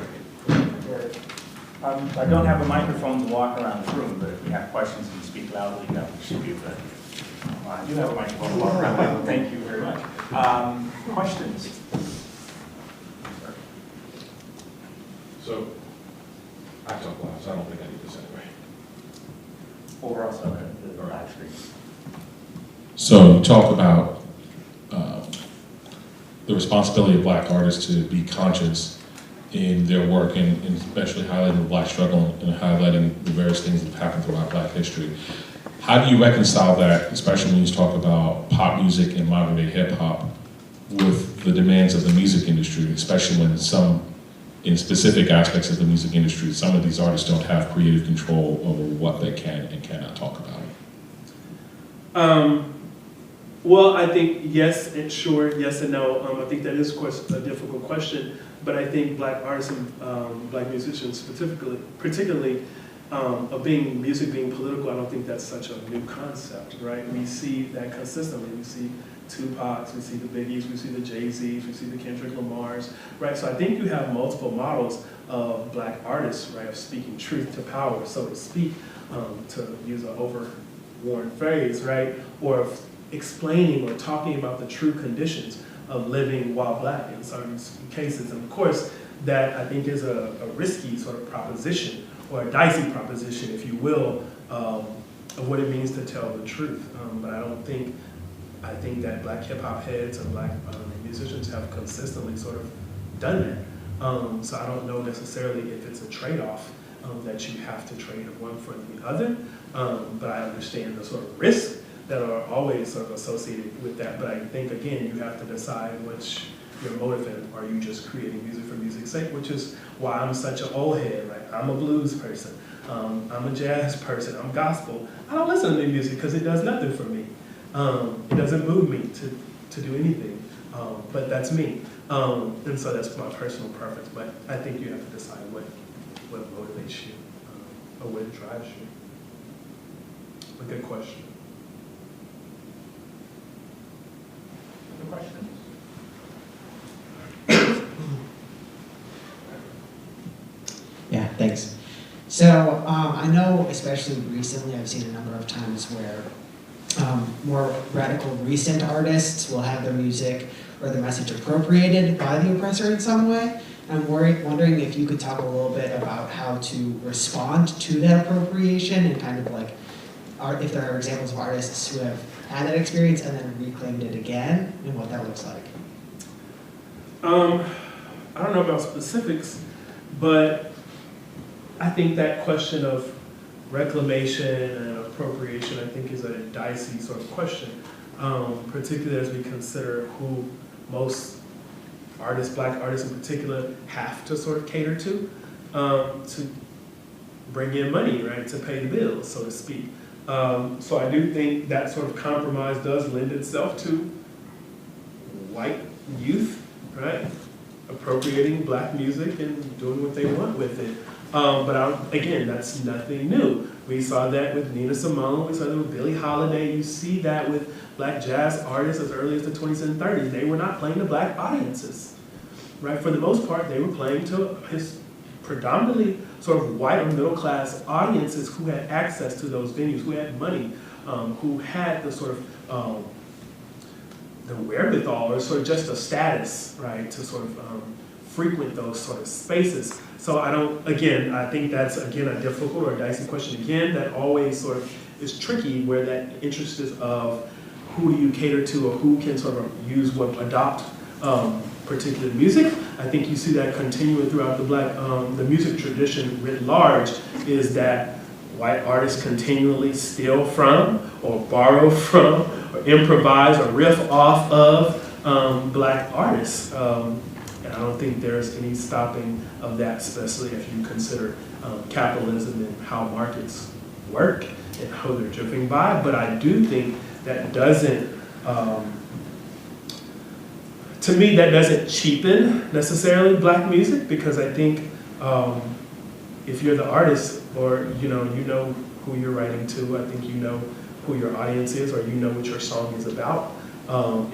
I don't have a microphone to walk around the room, but if you have questions and you speak loudly, that should be good. I do have a microphone to walk around. Thank you very much. Questions? So, I talk loud, so I don't think I need this anyway. Overall, so the live screen. So, you talk about the responsibility of Black artists to be conscious in their work, and especially highlighting the Black struggle and highlighting the various things that have happened throughout Black history. How do you reconcile that, especially when you talk about pop music and modern day hip hop, with the demands of the music industry, especially when in specific aspects of the music industry, some of these artists don't have creative control over what they can and cannot talk about? Well, I think yes and sure, yes and no. I think that is, of course, a difficult question, but I think Black artists and Black musicians particularly of music being political, I don't think that's such a new concept, right? We see that consistently. We see Tupac's, we see the Biggies, we see the Jay-Z's, we see the Kendrick Lamar's, right? So I think you have multiple models of Black artists, right, of speaking truth to power, so to speak, to use an overworn phrase, right? Or of explaining or talking about the true conditions of living while Black in certain cases. And of course, that I think is a risky sort of proposition, or a dicey proposition, if you will, of what it means to tell the truth. But I think that Black hip hop heads and Black musicians have consistently sort of done that. So I don't know necessarily if it's a trade-off that you have to trade one for the other, but I understand the sort of risks that are always sort of associated with that. But I think, again, you have to decide what's your motive, and are you just creating music for music's sake, which is why I'm such an old head. Like, I'm a blues person, I'm a jazz person, I'm gospel. I don't listen to new music because it does nothing for me. It doesn't move me to do anything, but that's me. And so that's my personal preference, but I think you have to decide what motivates you or what drives you. A good question. Other questions? Yeah, thanks. So I know, especially recently, I've seen a number of times where more radical recent artists will have their music or their message appropriated by the oppressor in some way. I'm wondering if you could talk a little bit about how to respond to that appropriation and kind of like, if there are examples of artists who have had that experience and then reclaimed it again, and what that looks like. I don't know about specifics, but I think that question of reclamation and appropriation, I think, is a dicey sort of question, particularly as we consider who most artists, black artists in particular, have to sort of cater to bring in money, right, to pay the bills, so to speak. So I do think that sort of compromise does lend itself to white youth, right, appropriating black music and doing what they want with it. But again, that's nothing new. We saw that with Nina Simone, we saw that with Billie Holiday. You see that with black jazz artists as early as the 20s and 30s. They were not playing to black audiences, right? For the most part, they were playing to his predominantly sort of white or middle class audiences who had access to those venues, who had money, who had the sort of the wherewithal or sort of just a status, right, to sort of frequent those sort of spaces. So I think that's, again, a difficult or a dicey question. Again, that always sort of is tricky where that interest is of who do you cater to or who can sort of adopt particular music. I think you see that continuing throughout the music tradition writ large, is that white artists continually steal from or borrow from or improvise or riff off of black artists. And I don't think there's any stopping of that, especially if you consider capitalism and how markets work and how they're driven by. But I do think that doesn't, to me, that doesn't cheapen necessarily black music, because I think if you're the artist or you know who you're writing to, I think you know who your audience is, or you know what your song is about, and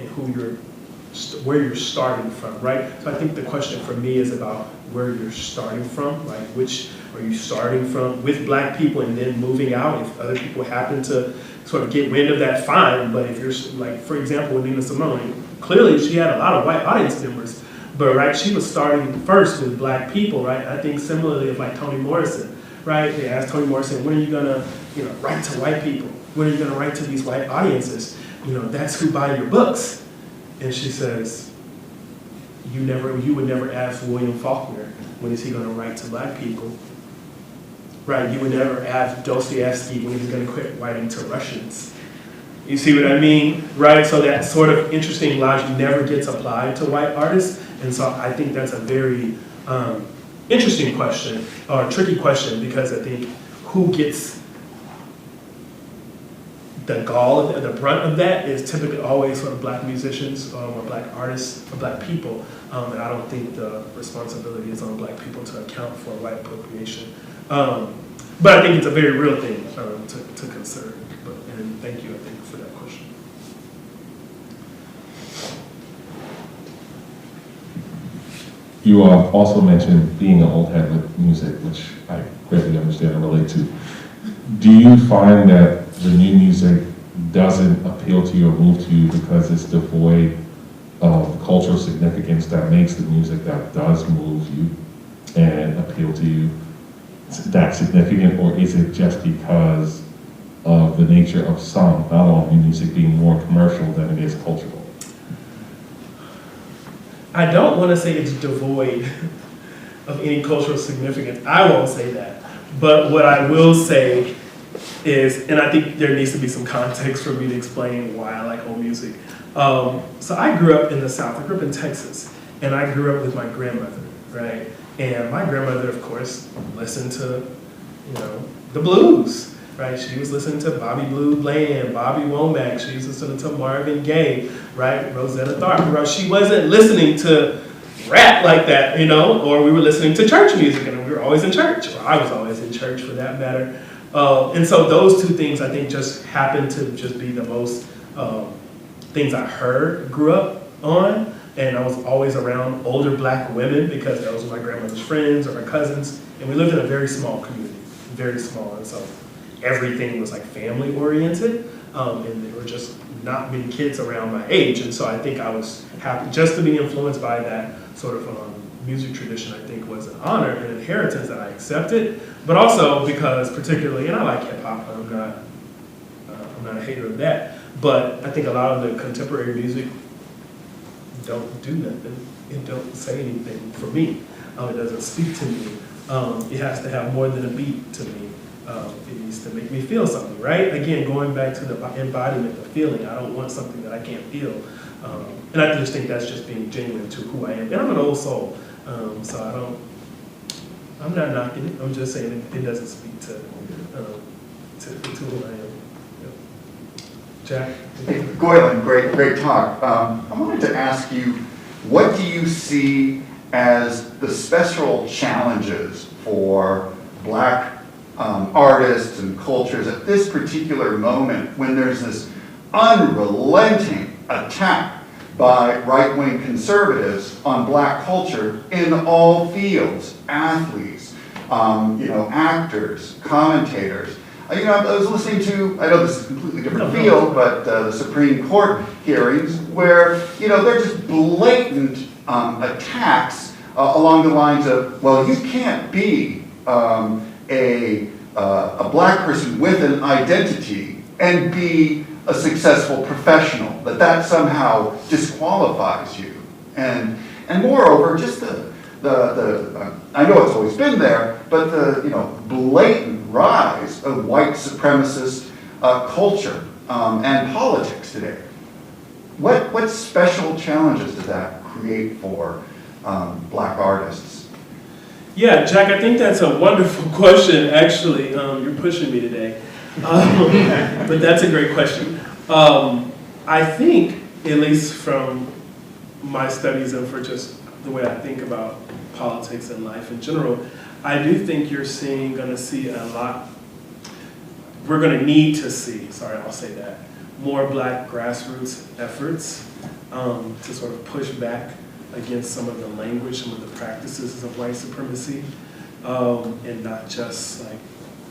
where you're starting from, right? So I think the question for me is about where you're starting from, like which are you starting from with black people and then moving out. If other people happen to sort of get wind of that, fine. But if you're like, for example, with Nina Simone, clearly she had a lot of white audience members, but right, she was starting first with black people, right? I think similarly of like Toni Morrison, right? They asked Toni Morrison, when are you gonna, write to white people? When are you gonna write to these white audiences? That's who buy your books. And she says, you would never ask William Faulkner, when is he going to write to black people? Right, you would never ask Dostoevsky when he's going to quit writing to Russians. You see what I mean? Right, so that sort of interesting logic never gets applied to white artists. And so I think that's a very interesting question, or a tricky question, because I think who gets the gall, the brunt of that is typically always sort of black musicians or black artists or black people. And I don't think the responsibility is on black people to account for white appropriation. But I think it's a very real thing to consider. And thank you, I think, for that question. You also mentioned being an old head with music, which I greatly understand and relate to. Do you find that the new music doesn't appeal to you or move to you because it's devoid of cultural significance that makes the music that does move you and appeal to you that significant, or is it just because of the nature of some, not all new music, being more commercial than it is cultural? I don't want to say it's devoid of any cultural significance. I won't say that. But what I will say is, and I think there needs to be some context for me to explain why I like old music. So I grew up in the South. I grew up in Texas, and I grew up with my grandmother, right? And my grandmother, of course, listened to, the blues. right? She was listening to Bobby Blue Bland, Bobby Womack. She was listening to Marvin Gaye, right? Rosetta Tharpe. Right? She wasn't listening to rap like that, or we were listening to church music, and we were always in church, or I was always in church for that matter. And so those two things, I think, just happened to just be the most things I grew up on. And I was always around older black women because those were my grandmother's friends or her cousins. And we lived in a very small community, very small. And so everything was like family oriented. And there were just not many kids around my age. And so I think I was happy just to be influenced by that sort of music tradition. I think was an honor and inheritance that I accepted. But also because particularly, and I like hip hop, I'm not a hater of that. But I think a lot of the contemporary music don't do nothing. It don't say anything for me. It doesn't speak to me. It has to have more than a beat to me. It needs to make me feel something, right? Again, going back to the embodiment of feeling. I don't want something that I can't feel. And I just think that's just being genuine to who I am. And I'm an old soul, so I'm not knocking it. I'm just saying it doesn't speak to who I am. Jack? Hey, Goyland, great talk. I wanted to ask you, what do you see as the special challenges for Black artists and cultures at this particular moment when there's this unrelenting attack by right-wing conservatives on Black culture in all fields, athletes, actors, commentators. I was listening to, I know this is a completely different field, but the Supreme Court hearings where, they're just blatant attacks along the lines of, well, you can't be a Black person with an identity and be a successful professional, that somehow disqualifies you. And moreover, just the I know it's always been there, but the blatant rise of white supremacist culture and politics today. What special challenges does that create for Black artists? Yeah, Jack, I think that's a wonderful question, actually. You're pushing me today. But that's a great question. I think, at least from my studies and for just the way I think about politics and life in general, I do think you're going to see a lot, we're going to need to see, I'll say that, more Black grassroots efforts to sort of push back against some of the language, some of the practices of white supremacy, and not just like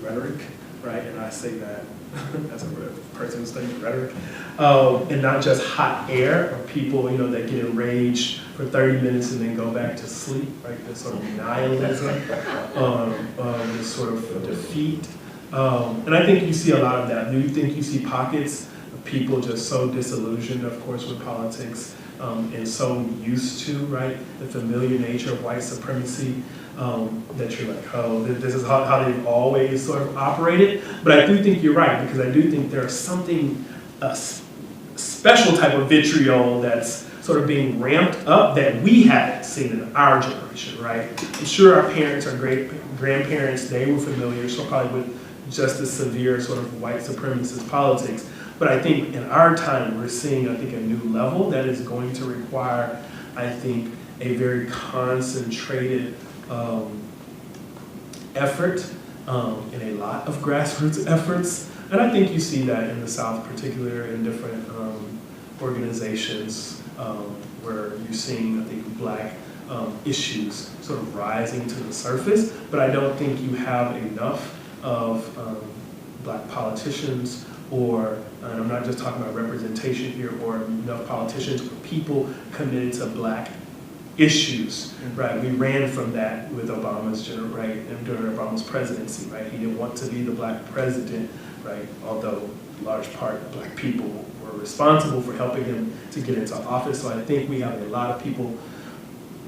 rhetoric, right? And I say that as a person who studies rhetoric, and not just hot air or people, that get enraged for 30 minutes and then go back to sleep, right? This sort of nihilism, this sort of defeat. And I think you see a lot of that. Do you think you see pockets of people just so disillusioned, of course, with politics, and so used to, right, the familiar nature of white supremacy, that you're like, oh, this is how they've always sort of operated. But I do think you're right, because I do think there's something, a special type of vitriol that's sort of being ramped up that we haven't seen in our generation, right? I'm sure our parents, our great-grandparents, they were familiar, so probably with just as severe sort of white supremacist politics. But I think in our time, we're seeing, I think, a new level that is going to require, I think, a very concentrated effort and a lot of grassroots efforts. And I think you see that in the South, particularly in different organizations where you're seeing, I think, Black issues sort of rising to the surface. But I don't think you have enough of Black politicians, or, and I'm not just talking about representation here, or enough politicians or people committed to Black issues, right? We ran from that with Obama's, right, and during Obama's presidency, right? He didn't want to be the Black president, right? Although in large part Black people were responsible for helping him to get into office. So I think we have a lot of people,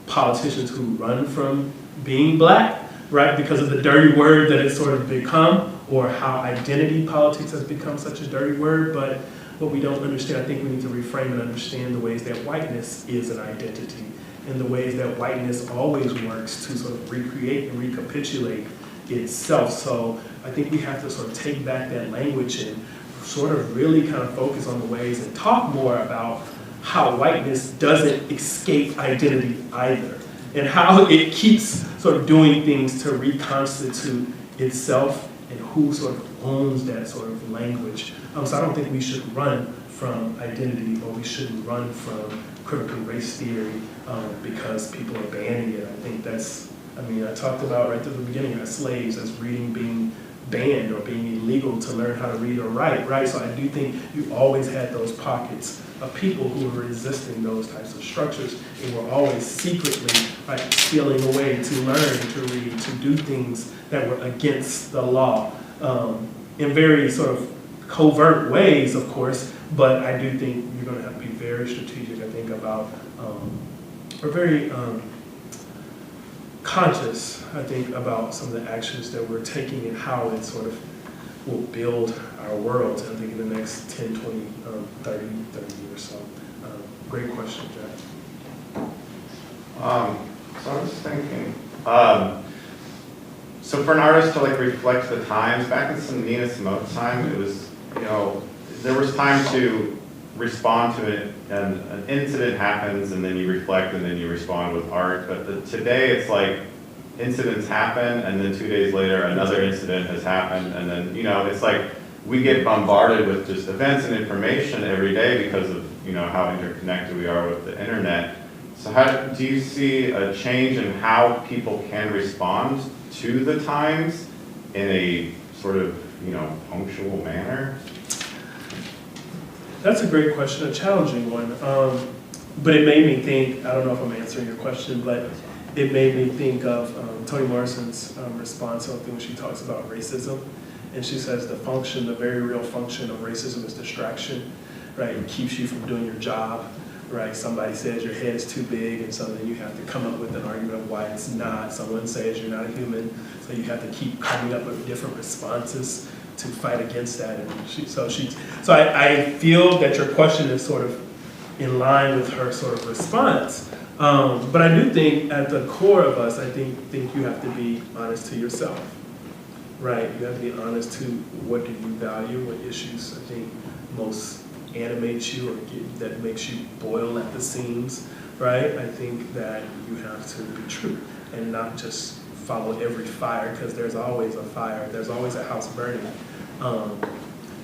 politicians, who run from being Black, right? Because of the dirty word that it's sort of become, or how identity politics has become such a dirty word. But what we don't understand, I think we need to reframe and understand the ways that whiteness is an identity, and the ways that whiteness always works to sort of recreate and recapitulate itself. So I think we have to sort of take back that language and sort of really kind of focus on the ways and talk more about how whiteness doesn't escape identity either, and how it keeps sort of doing things to reconstitute itself, and who sort of owns that sort of language. So I don't think we should run from identity, or we shouldn't run from critical race theory because people are banning it. I think that's, I mean, I talked about right at the beginning, as slaves, as reading being banned or being illegal to learn how to read or write, right? So I do think you always had those pockets of people who were resisting those types of structures, and were always secretly, right, stealing away to learn to read, to do things that were against the law in very sort of covert ways, of course, but I do think you're going to have to be very strategic, I think, about, or very conscious, I think, about some of the actions that we're taking and how it sort of will build our world, I think, in the next 10, 20, 30 years. So, great question, Jack. So I was thinking, so for an artist to like reflect the times, back in Nina Simone's time, it was, you know, there was time to respond to it, and an incident happens, and then you reflect, and then you respond with art. But today, it's like incidents happen, and then 2 days later, another incident has happened, and then, you know, it's like we get bombarded with just events and information every day because of, you know, how interconnected we are with the internet. So how do you see a change in how people can respond to the times in a sort of, you know, punctual manner? That's a great question, a challenging one. But it made me think, I don't know if I'm answering your question, but it made me think of Toni Morrison's response to something when she talks about racism. And she says the function, the very real function of racism is distraction, right? It keeps you from doing your job, right? Somebody says your head is too big, and so then you have to come up with an argument of why it's not. Someone says you're not a human, so you have to keep coming up with different responses to fight against that. And so I feel that your question is sort of in line with her sort of response. But I do think at the core of us, I think you have to be honest to yourself, right? You have to be honest to what do you value, what issues I think most animates you, or that makes you boil at the seams, right? I think that you have to be true and not just follow every fire, because there's always a fire, there's always a house burning.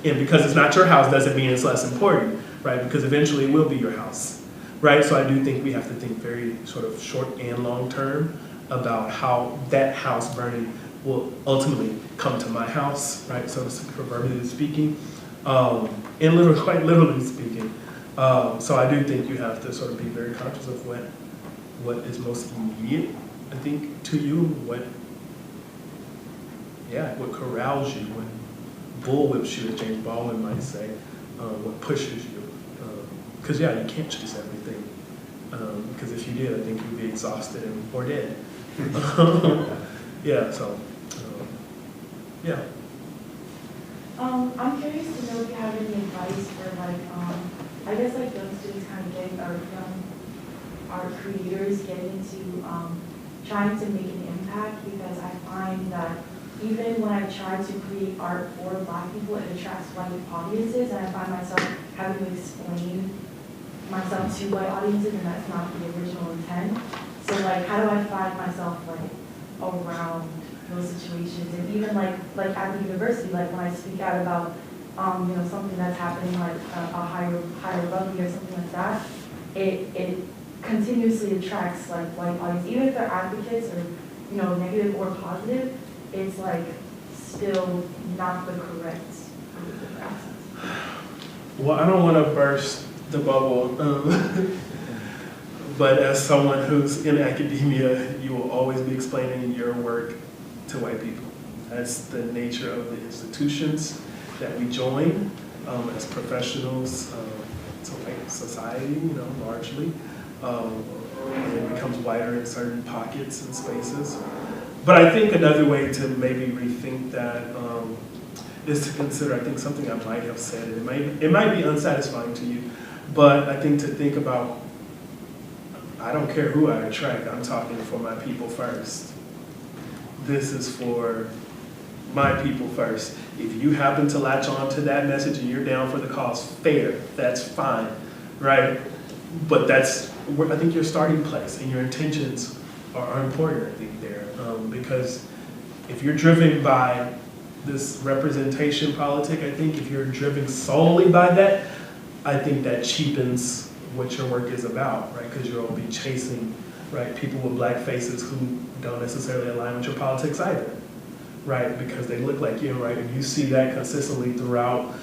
And because it's not your house doesn't mean it's less important, right? Because eventually it will be your house, right? So I do think we have to think very sort of short and long term about how that house burning will ultimately come to my house, right? So proverbially speaking, and literally, quite literally speaking. So I do think you have to sort of be very conscious of what is most immediate, I think, to you, what corrals you, what bullwhips you, as James Baldwin might say, what pushes you. Because you can't chase everything. Because if you did, I think you'd be exhausted or dead. Yeah. I'm curious to know if you have any advice for I guess young students kind of getting, or young art creators getting into trying to make an impact, because I find that even when I try to create art for Black people, it attracts white audiences, and I find myself having to explain myself to white audiences, and that's not the original intent. So how do I find myself around those situations? And even at the university, when I speak out about something that's happening, a higher rugby or something like that, it continuously attracts white audience, even if they're advocates or negative or positive. It's still not the correct access. Well, I don't want to burst the bubble, but as someone who's in academia, you will always be explaining your work to white people. That's the nature of the institutions that we join as professionals, society, largely. And it becomes wider in certain pockets and spaces. But I think another way to maybe rethink that is to consider, I think, something I might have said. It might be unsatisfying to you, but I think to think about, I don't care who I attract, I'm talking for my people first. this is for my people first. If you happen to latch on to that message and you're down for the cause, fair, that's fine, right? But that's where I think your starting place and your intentions are important, I think, there. Because if you're driven by this representation politic, I think if you're driven solely by that, I think that cheapens what your work is about, right? Because you'll be chasing, right, people with black faces who don't necessarily align with your politics either, right? Because they look like you, right? And you see that consistently throughout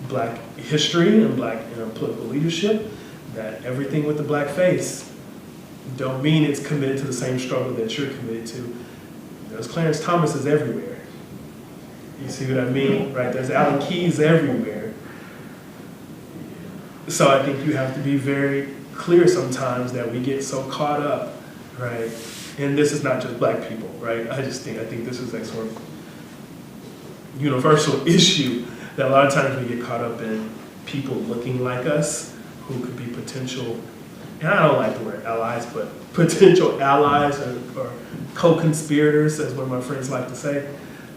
black history and black political leadership, that everything with the black face don't mean it's committed to the same struggle that you're committed to. There's Clarence Thomases everywhere. You see what I mean, right? There's Alan Keyes everywhere. So I think you have to be very clear sometimes that we get so caught up, right? And this is not just black people, right? I think this is a sort of universal issue that a lot of times we get caught up in people looking like us who could be potential, and I don't like the word allies, but potential allies or co-conspirators, as one of my friends like to say,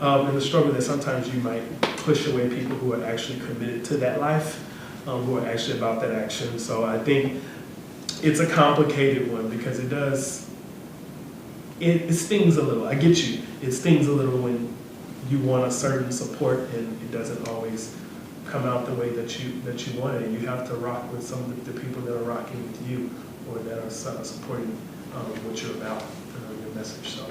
in the struggle that sometimes you might push away people who are actually committed to that life, who are actually about that action. So I think it's a complicated one because it stings a little. I get you. It stings a little when you want a certain support and it doesn't always come out the way that you want it. And you have to rock with some of the people that are rocking with you or that are supporting what you're about, your message. So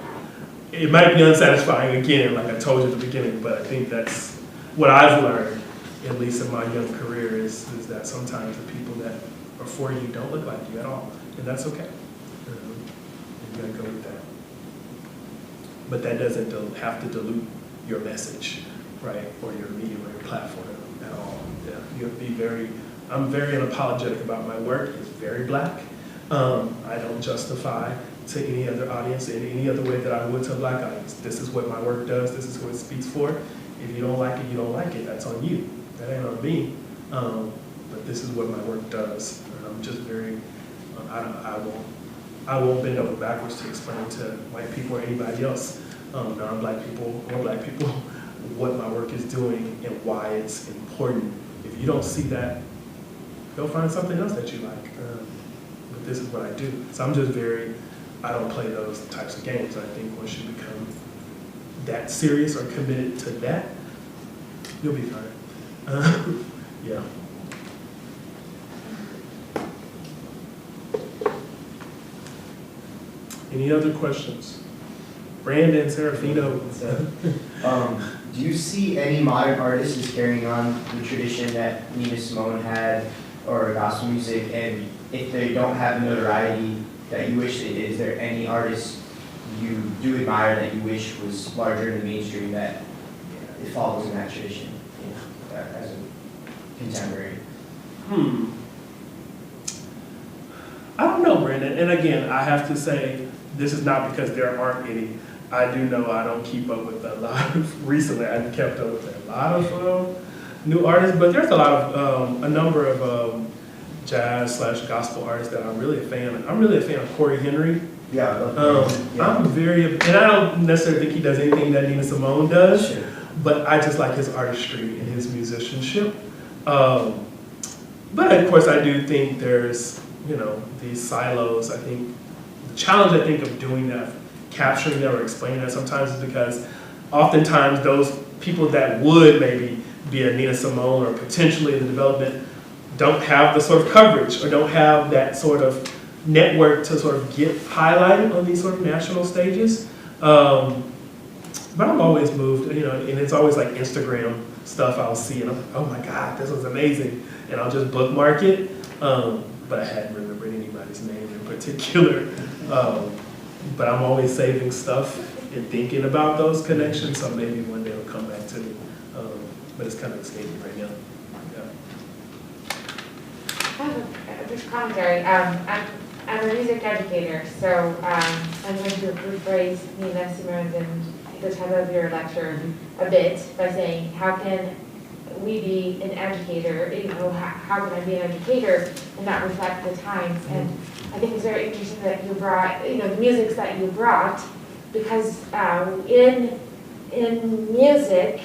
it might be unsatisfying again, like I told you at the beginning, but I think that's what I've learned, at least in my young career, is that sometimes the people that are for you don't look like you at all, and that's okay. You gotta go with that. But that doesn't have to dilute your message, right, or your medium or your platform at all. Yeah, you have to be I'm very unapologetic about my work. It's very black. I don't justify to any other audience in any other way that I would to a black audience. This is what my work does. This is what it speaks for. If you don't like it, you don't like it. That's on you. That ain't on me. But this is what my work does. And I'm just very, I won't bend over backwards to explain to white people or anybody else, non-black people or black people, what my work is doing and why it's important. If you don't see that, go find something else that you like. But this is what I do. So I'm just I don't play those types of games. I think once you become that serious or committed to that, you'll be fine. Yeah. Any other questions? Brandon, Serafino. Do you see any modern artists as carrying on the tradition that Nina Simone had, or gospel music, and if they don't have the notoriety that you wish they did, is there any artist you do admire that you wish was larger in the mainstream that it follows in that tradition, as a contemporary? I don't know, Brandon. And again, I have to say, this is not because there aren't any. I do know I don't keep up with a lot of, recently I've kept up with a lot of new artists, but there's a number of jazz/gospel artists that I'm really a fan of. I'm really a fan of Corey Henry. I'm very, and I don't necessarily think he does anything that Nina Simone does, Sure. but I just like his artistry and his musicianship. But of course I do think there's, these silos. I think the challenge, of doing that, capturing that or explaining that sometimes is because oftentimes those people that would maybe be a Nina Simone or potentially in the development don't have the sort of coverage or don't have that sort of network to sort of get highlighted on these sort of national stages. But I'm always moved, and it's always like Instagram stuff I'll see and I'm like, oh my God, this was amazing. And I'll just bookmark it. But I hadn't remembered anybody's name in particular. But I'm always saving stuff and thinking about those connections, so maybe one day it'll come back to me. But it's kind of escaping right now. I have a brief commentary. I'm a music educator, so I'm going to rephrase Nina Simone and the title of your lecture a bit by saying, how can we be an educator, how can I be an educator and not reflect the times? And I think it's very interesting that you brought, the music that you brought because in music,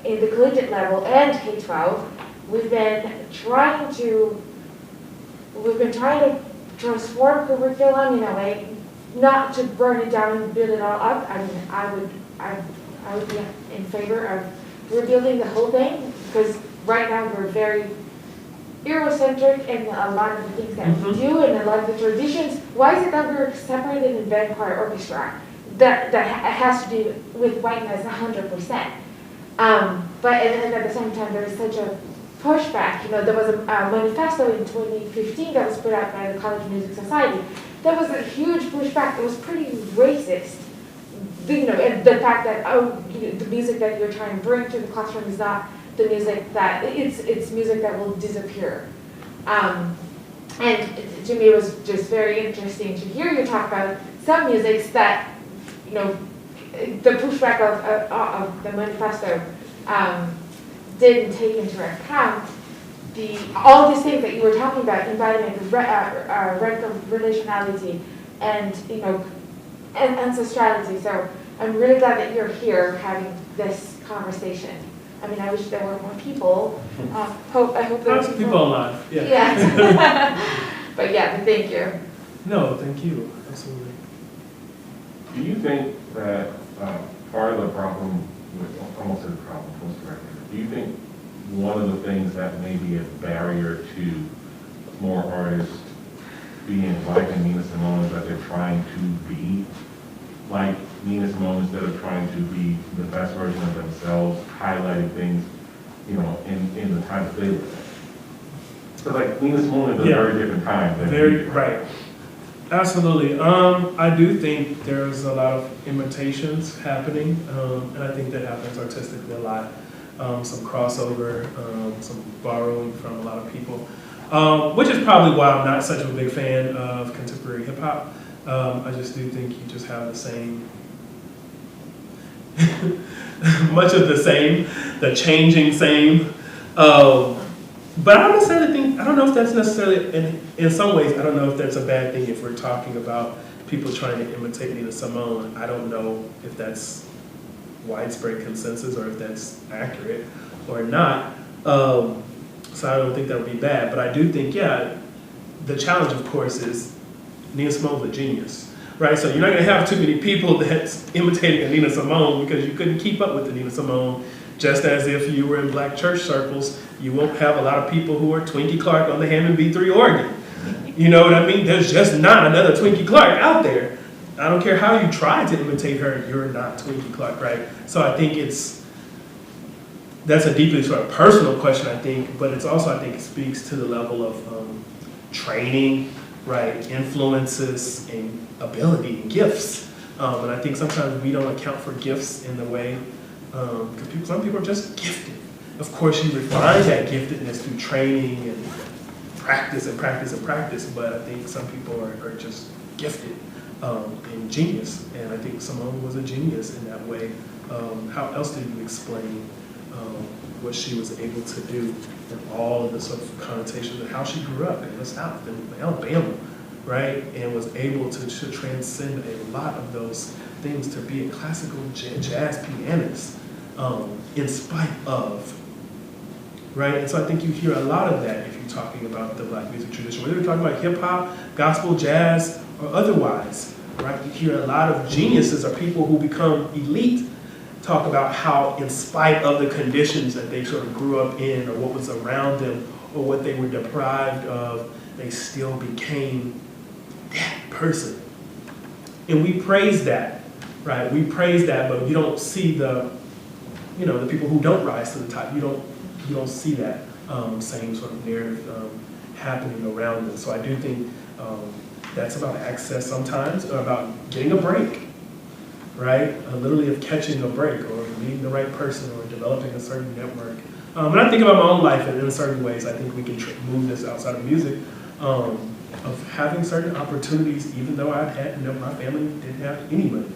in the collegiate level and K-12, we've been trying to transform curriculum in a way, not to burn it down and build it all up. I mean, I would be in favor of rebuilding the whole thing, because right now we're very Eurocentric in a lot of the things that we do and a lot of the traditions. Why is it that we're separated in band, choir, orchestra? That has to do with whiteness 100%. But and at the same time, there is such a pushback. You know, there was a manifesto in 2015 that was put out by the College Music Society. That was a huge pushback. It was pretty racist. You know, and the fact that the music that you're trying to bring to the classroom is not the music that it's music that will disappear. And to me, it was just very interesting to hear you talk about some musics that, you know, the pushback of the manifesto didn't take into account all these things that you were talking about: embodiment, radical relationality, and and ancestrality. So I'm really glad that you're here having this conversation. I mean, I wish there were more people. I hope there are People alive. Yeah. Yeah. But yeah, thank you. No, thank you. Absolutely. Do you think that part of the problem, almost a problem, do you think one of the things that may be a barrier to more artists being like Nina Simone is that they're trying to be like Nina Simone instead of trying to be the best version of themselves, highlighting things, in the time that they live in? So like Nina Simone is a very different time than Right. Absolutely. I do think there's a lot of imitations happening, and I think that happens artistically a lot. Some crossover, some borrowing from a lot of people, which is probably why I'm not such a big fan of contemporary hip hop. I just do think you just have the same, much of the same, the changing same. But I don't necessarily think, I don't know if that's necessarily, in some ways, I don't know if that's a bad thing if we're talking about people trying to imitate Nina Simone. I don't know if that's widespread consensus or if that's accurate or not. So I don't think that would be bad. But I do think, the challenge, of course, is Nina Simone's a genius, right? So you're not going to have too many people that's imitating a Nina Simone because you couldn't keep up with the Nina Simone. Just as if you were in black church circles, you won't have a lot of people who are Twinkie Clark on the Hammond B3 organ. You know what I mean? There's just not another Twinkie Clark out there. I don't care how you try to imitate her, you're not Twinkie Clark, right? So I think that's a deeply sort of personal question, I think, but it's also, I think it speaks to the level of training, right? Influences and ability and gifts. And I think sometimes we don't account for gifts in the way, because some people are just gifted. Of course, you refine that giftedness through training and practice, but I think some people are just gifted and genius, and I think Simone was a genius in that way. How else did you explain what she was able to do and all of the sort of connotations of how she grew up in the South, in Alabama, right? And was able to transcend a lot of those things to be a classical jazz pianist in spite of, right? And so I think you hear a lot of that if you're talking about the black music tradition, whether you're talking about hip hop, gospel, jazz, or otherwise, right? You hear a lot of geniuses or people who become elite talk about how in spite of the conditions that they sort of grew up in or what was around them or what they were deprived of, they still became that person. And we praise that, right? We praise that, but you don't see the people who don't rise to the top. You don't see that same sort of narrative happening around them. So I do think that's about access sometimes, or about getting a break, right? Literally of catching a break or meeting the right person or developing a certain network. And I think about my own life in certain ways. I think we can move this outside of music, of having certain opportunities, even though my family didn't have any money.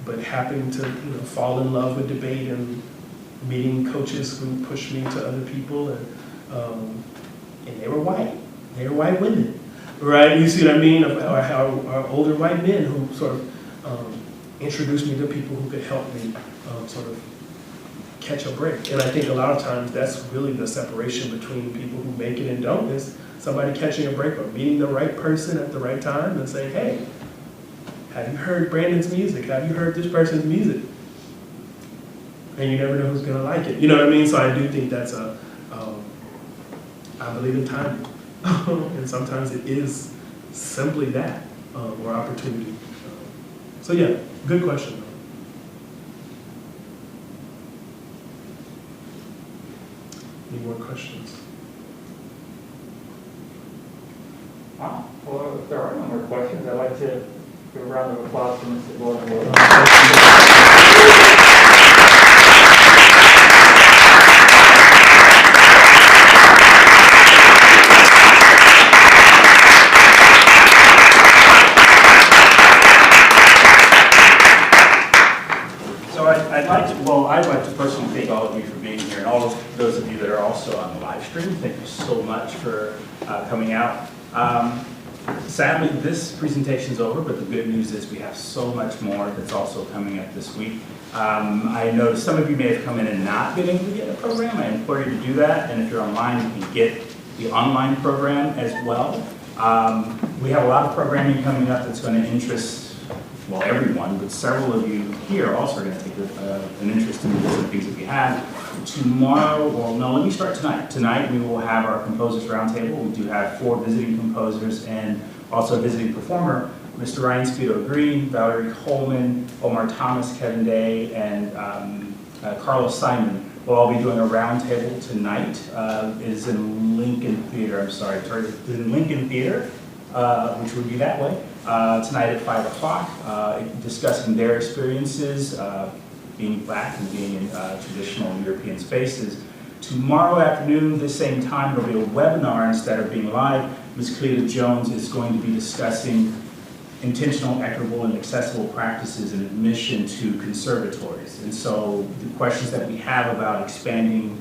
But happening to fall in love with debate and meeting coaches who pushed me to other people, and they were white. They were white women. right? You see what I mean? Or how our older white men who sort of introduced me to people who could help me sort of catch a break. And I think a lot of times that's really the separation between people who make it and don't, is somebody catching a break or meeting the right person at the right time and saying, hey, have you heard Brandon's music? Have you heard this person's music? And you never know who's gonna like it. You know what I mean? So I do think that's I believe in timing. And sometimes it is simply that, or opportunity. So yeah, good question. Any more questions? Wow. Well, if there are no more questions, I'd like to give a round of applause for Mr. Goyland Williams. I'd like to personally thank all of you for being here, and all of those of you that are also on the live stream. Thank you so much for coming out. Sadly, this presentation is over, but the good news is we have so much more that's also coming up this week. I noticed some of you may have come in and not been able to get a program. I implore you to do that, and if you're online, you can get the online program as well. We have a lot of programming coming up that's going to interest, well, everyone, but several of you here also are going to take an interest in the different things that we have. Tomorrow, well, no, let me start tonight. Tonight we will have our Composers Roundtable. We do have 4 visiting composers and also a visiting performer, Mr. Ryan Speedo Green, Valerie Coleman, Omar Thomas, Kevin Day, and Carlos Simon. We'll all be doing a roundtable tonight. It is in Lincoln Theater, it's in Lincoln Theater, which would be that way. Tonight at 5 o'clock, discussing their experiences being Black and being in traditional European spaces. Tomorrow afternoon, the same time, there will be a webinar instead of being live. Ms. Cleta Jones is going to be discussing intentional, equitable, and accessible practices in admission to conservatories. And so the questions that we have about expanding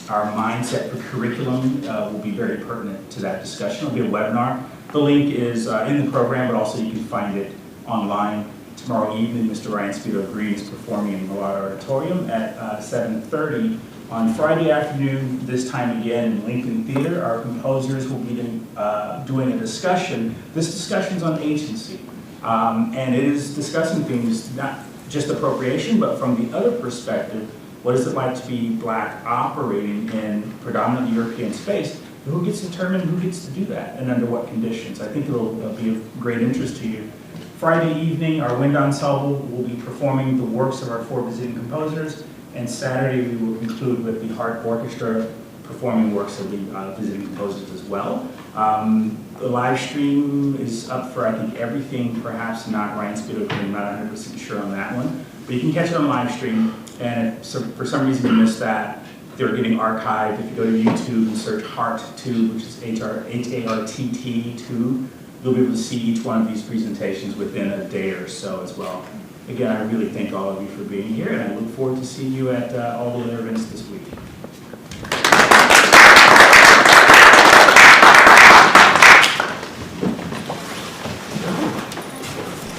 our mindset for curriculum will be very pertinent to that discussion. It'll be a webinar. The link is in the program, but also you can find it online. Tomorrow evening, Mr. Ryan Speedo Green is performing in the Wilde Auditorium at 7:30. On Friday afternoon, this time again in Lincoln Theater, our composers will be doing a discussion. This discussion is on agency, and it is discussing things, not just appropriation, but from the other perspective, what is it like to be Black operating in predominantly European space? Who gets to determine who gets to do that and under what conditions? I think it'll be of great interest to you. Friday evening, our wind ensemble will be performing the works of our 4 visiting composers, and Saturday we will conclude with the Hartt Orchestra performing works of the visiting composers as well. The live stream is up for, I think, everything, perhaps not Ryan Speedo, I'm not 100% sure on that one, but you can catch it on live stream, and if for some reason you missed that, they're getting archived. If you go to YouTube and search Hartt 2, which is H-A-R-T-T 2, you'll be able to see each one of these presentations within a day or so as well. Again, I really thank all of you for being here, and I look forward to seeing you at all the other events this week.